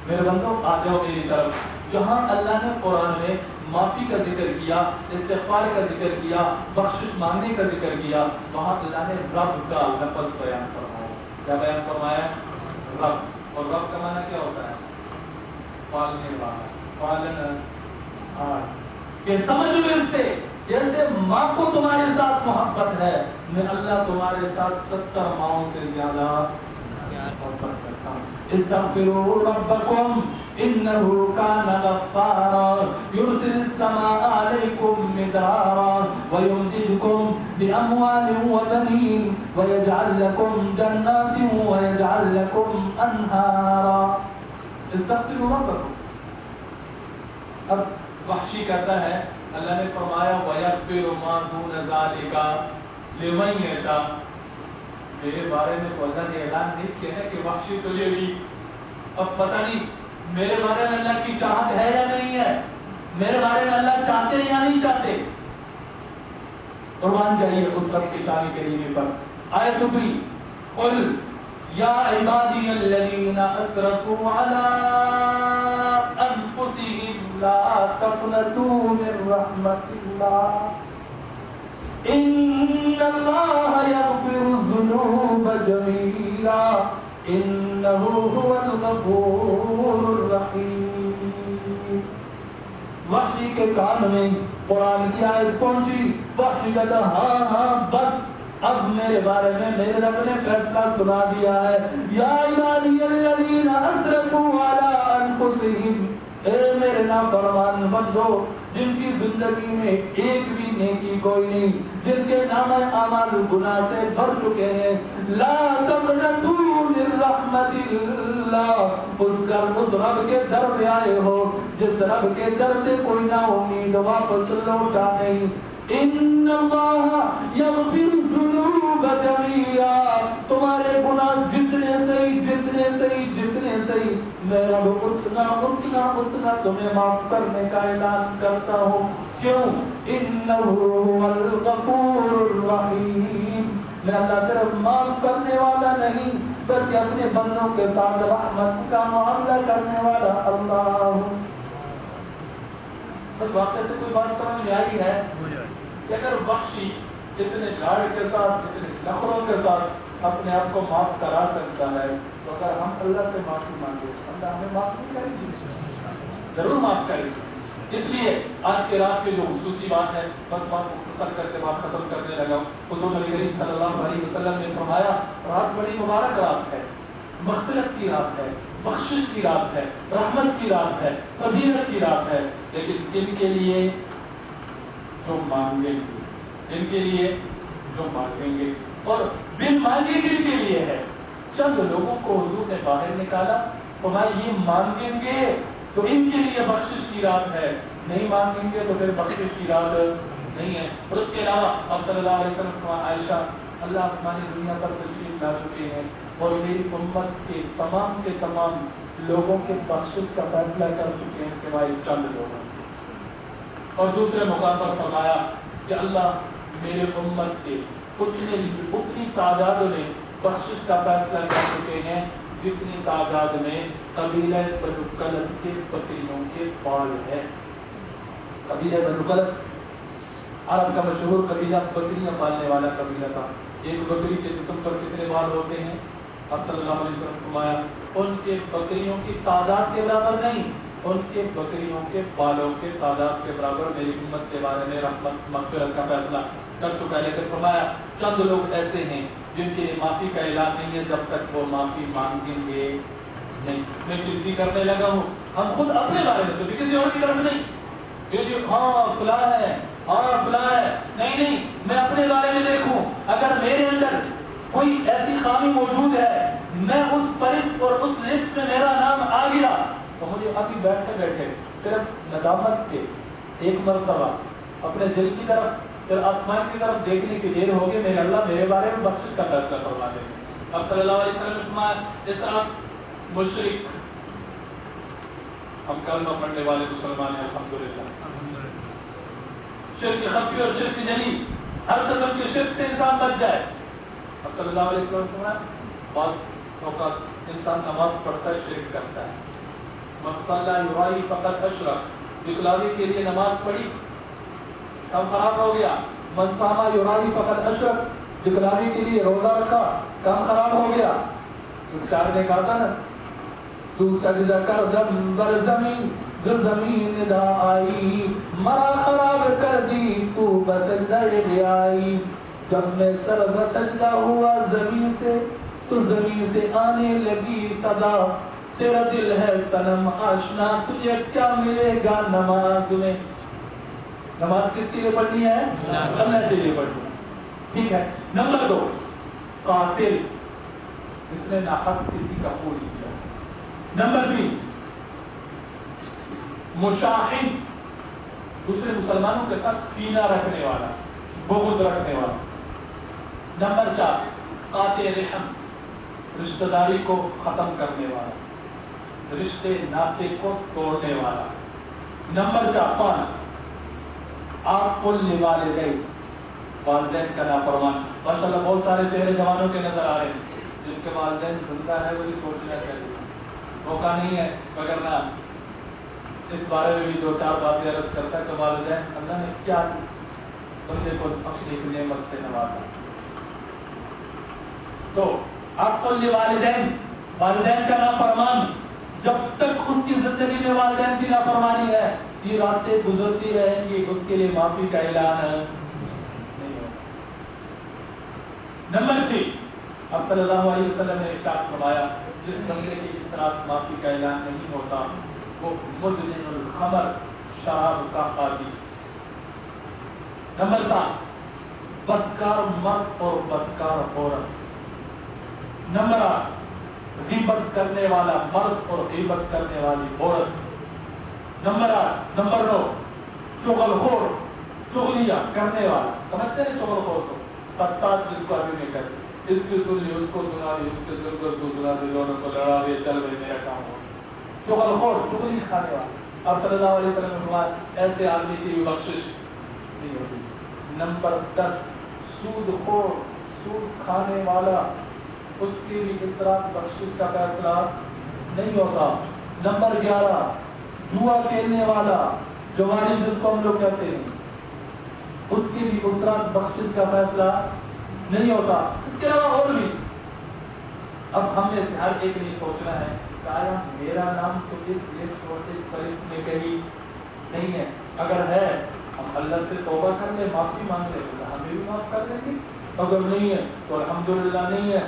میرے بندوں آ جاؤ میری طرف. جہاں اللہ نے قرآن میں معافی کا ذکر کیا, استغفار کا ذکر کیا, بخشش مانگنے کا ذکر کیا, وہاں اللہ نے رب کا لفظ بیان فرمایا. کیا بیان فرمایا؟ رب. اور رب کا معنی کیا ہوتا ہے؟ پالنے والا, پالنا. کہ سمجھ لو اس سے جیسے ماں کو تمہارے ساتھ محبت ہے, میں اللہ تمہارے ساتھ 70 ماؤں سے زیادہ محبت کرتا ہوں. استغفروا ربکم انه كان غفارا يرسل السماء عليكم مدرارا ويمددكم باموال وبنين ويجعل لكم جنات ويجعل لكم انهارا. استغفروا ربکم. اب وحشی کہتا ہے اللہ نے فرمایا وَيَغْفِرُ مَا دُونَ ذَلِكَ لِمَن يَشَاءُ. میرے بارے میں تو اللہ نے اعلان نہیں کیا ہے کہ وحشی تجھے بھی. اب پتہ نہیں میرے بارے میں اللہ کی چاہت ہے یا نہیں ہے, میرے بارے میں اللہ چاہتے یا نہیں چاہتے. قربان جائیے اس رب کی شان کریمہ پر. آیت دوسری, قل یا عبادی الذین اسرفوا علی انفسهم لا تقنطوا من رحمت اللہ ان اللہ یغفر الذنوب جمیعا انه هو الغفور الرحیم. وحشی کے کان میں قرآن کی آیت پہنچی. وحشی کہتا ہاں ہاں بس اب میرے بارے میں میرے رب نے فیصلہ سنا دیا ہے. یا عبادی الذین اسرفوا علی انفسهم, اے میرے نافرمان بندو جن کی زندگی میں ایک بھی نیکی کوئی نہیں, جن کے نام اعمال گناہ سے بھر چکے ہیں, لا تقنطوا من رحمت اللہ, اس رب کے در پہ آئے ہو جس رب کے در سے کوئی نا امید واپس لوٹا نہیں. ان اللہ یغفر الذنوب جمیعا, تمہارے گناہ جتنے صحیح میں رب اتنا تمہیں معاف کرنے کا اعلان کرتا ہوں. کیوں؟ انہ هو الغفور الرحیم, میں اللہ صرف معاف کرنے والا نہیں بلکہ اپنے بندوں کے ساتھ رحمت کا معاملہ کرنے والا اللہ ہوں. اس واقعے سے کوئی بات سمجھ میں آئی ہے کہ اگر بخشی اتنے جھاڑ کے ساتھ, اتنے نخروں کے ساتھ اپنے آپ کو معاف کرا سکتا ہے, تو اگر ہم اللہ سے معافی مانگے اللہ ہمیں معاف نہیں کرے گی, ضرور معاف کرے گی. اس لیے آج کے رات کی جو خصوصی بات ہے بس بات مختصر کر کے بات ختم کرنے لگا ہوں. حضور نبی کریم صلی اللہ علیہ وسلم نے فرمایا رات بڑی مبارک رات ہے, مغفرت کی رات ہے, بخشش کی رات ہے, رحمت کی رات ہے, فضیلت کی رات ہے, لیکن ان کے لیے جو مانگیں گے, ان کے لیے جو مانگیں گے, اور بن مانگے کن کے لیے ہے. چند لوگوں کو حضور نے باہر نکالا, فرمایا یہ مانگیں گے تو ان کے لیے بخشش کی رات ہے, نہیں مانگیں گے تو پھر بخشش کی رات نہیں ہے. اور اس کے علاوہ آپ صلی اللہ علیہ وسلم عائشہ اللہ آسمانی دنیا پر تشریف لا چکے ہیں اور میری امت کے تمام لوگوں کے بخشش کا فیصلہ کر چکے ہیں سوائے چند لوگوں. اور دوسرے مقام پر فرمایا کہ اللہ میرے امت کے اتنی تعداد میں بخشش کا فیصلہ کر چکے ہیں جتنی تعداد میں قبیلہ بنو کلب کے بکریوں کے بال ہے. قبیلہ بنو کلب عرب کا مشہور قبیلہ, بکریاں پالنے والا قبیلہ تھا. ایک بکری کے جسم پر کتنے بال ہوتے ہیں؟ آپ صلی اللہ علیہ وسلم فرمایا ان کے بکریوں کی تعداد کے برابر نہیں, ان کے بکریوں کے بالوں کے تعداد کے برابر میری امت کے بارے میں رحمت مغفرت کا فیصلہ کر چکا ہے. لیکن فرمایا چند لوگ ایسے ہیں جن کے لیے معافی کا اعلان نہیں ہے جب تک وہ معافی مانگیں گے نہیں. میں گنتی کرنے لگا ہوں, ہم خود اپنے بارے میں تو کسی اور کی طرف نہیں, ہاں فلاں ہے, ہاں فلاں ہے, نہیں, میں اپنے بارے میں دیکھوں. اگر میرے اندر کوئی ایسی خامی موجود ہے, میں اس فہرست اور اس لسٹ میں میرا نام آ گیا تو مجھے ابھی بیٹھے بیٹھے صرف ندامت کے ایک مرتبہ اپنے دل کی طرف پھر آسمان کی طرف دیکھنے کی دیر ہوگی, میرے اللہ میرے بارے میں بخشش کا فیصلہ فرما دیں گے. اب صلی اللہ علیہ وسلم نے فرمایا اس طرح مشرک, ہم کلمہ پڑھنے والے مسلمان ہیں الحمدللہ, شرک خفی اور شرک جلی ہر قسم کے شرک سے انسان بچ جائے. اب صلی اللہ علیہ وسلم نے فرمایا بعض اوقات انسان نماز پڑھتا ہے شرک کرتا ہے. مصلی یرائی فقط اشرک, دکھلاوے کے لیے نماز پڑھی کام خراب ہو گیا. منصامہ یرائی فقط اشرک, دکھلاوے کے لیے روزہ رکھا کام خراب ہو گیا. شاعر نے کہا تھا نا تو سجدہ کر دم بر زمین جو زمین دا آئی, مرا خراب کر دی تو بسجدہ لے آئی. جب میں سر بسجدہ ہوا زمین سے تو زمین سے آنے لگی صدا, تیرا دل ہے صنم آشنا تجھے کیا ملے گا نماز میں. نماز کس کے لیے پڑھنی ہے؟ اللہ کے لیے پڑھنی ہے. ٹھیک ہے. نمبر 2 قاتل, جس نے ناحق کسی کا خون کیا. نمبر 3 مشاحن, دوسرے مسلمانوں کے ساتھ کینہ رکھنے والا, بغض رکھنے والا. نمبر 4 قاطع رحم, رشتہ داری کو ختم کرنے والا, رشتے ناطے کو توڑنے والا. نمبر 5 آپ کو والدین, والدین کا نافرمان. ماشاء اللہ بہت سارے چہرے جوانوں کے نظر آ رہے ہیں جن کے والدین زندہ ہے, وہی سوچنا چاہیے. موقع نہیں ہے مگر نہ اس بارے میں بھی 2-4 باتیں عرض کرتا ہے کہ والدین اللہ نے کیا بندے کو اپنی نعمت سے نوازا. تو آپ کو والدین, والدین کا نافرمان, جب تک اس کی زندگی میں والدین کی نافرمانی ہے یہ راتیں گزرتی رہیں گی, اس کے لیے معافی کا اعلان نہیں ہوگا. نمبر 6 اب صلی اللہ علیہ وسلم نے ارشاد فرمایا جس بندے کی اس طرح معافی کا اعلان نہیں ہوتا وہ مدمن الخمر, شراب کا قاضی. نمبر 7 بدکار مرد اور بدکار عورت. نمبر 8 غیبت کرنے والا مرد اور غیبت کرنے والی عورت. نمبر 9 چغل خور, چغلیاں کرنے والا. سمجھتے ہیں چغل خور کو, پتات جس کو ابھی نہیں کرتے, اس کی سن لی, اس کو سنا لی, اس کے سن کو سنا لی, دونوں کو لڑا دے, چل بھائی میرا کام ہو. چغل خور, چغلی کھانے والا. اب صلی اللہ علیہ وسلم نے فرمایا ایسے آدمی کی بھی بخشش نہیں ہوتی. نمبر 10 سود خور, سود کھانے والا, اس کی بھی اس طرح بخشش کا فیصلہ نہیں ہوتا. نمبر 11 جوا کھیلنے والا, جواری جس کو ہم لوگ کہتے ہیں, اس کی بھی اس طرح بخشش کا فیصلہ نہیں ہوتا. اس کے علاوہ اور بھی. اب ہم نے ہر ایک نہیں سوچنا ہے کہ آیا میرا نام تو اس لسٹ اور اس فہرست میں کہیں نہیں ہے. اگر ہے ہم اللہ سے توبہ کر لیں, معافی مانگ لیں, تو ہمیں بھی معاف کر دیں گے. اگر نہیں ہے تو الحمدللہ نہیں ہے.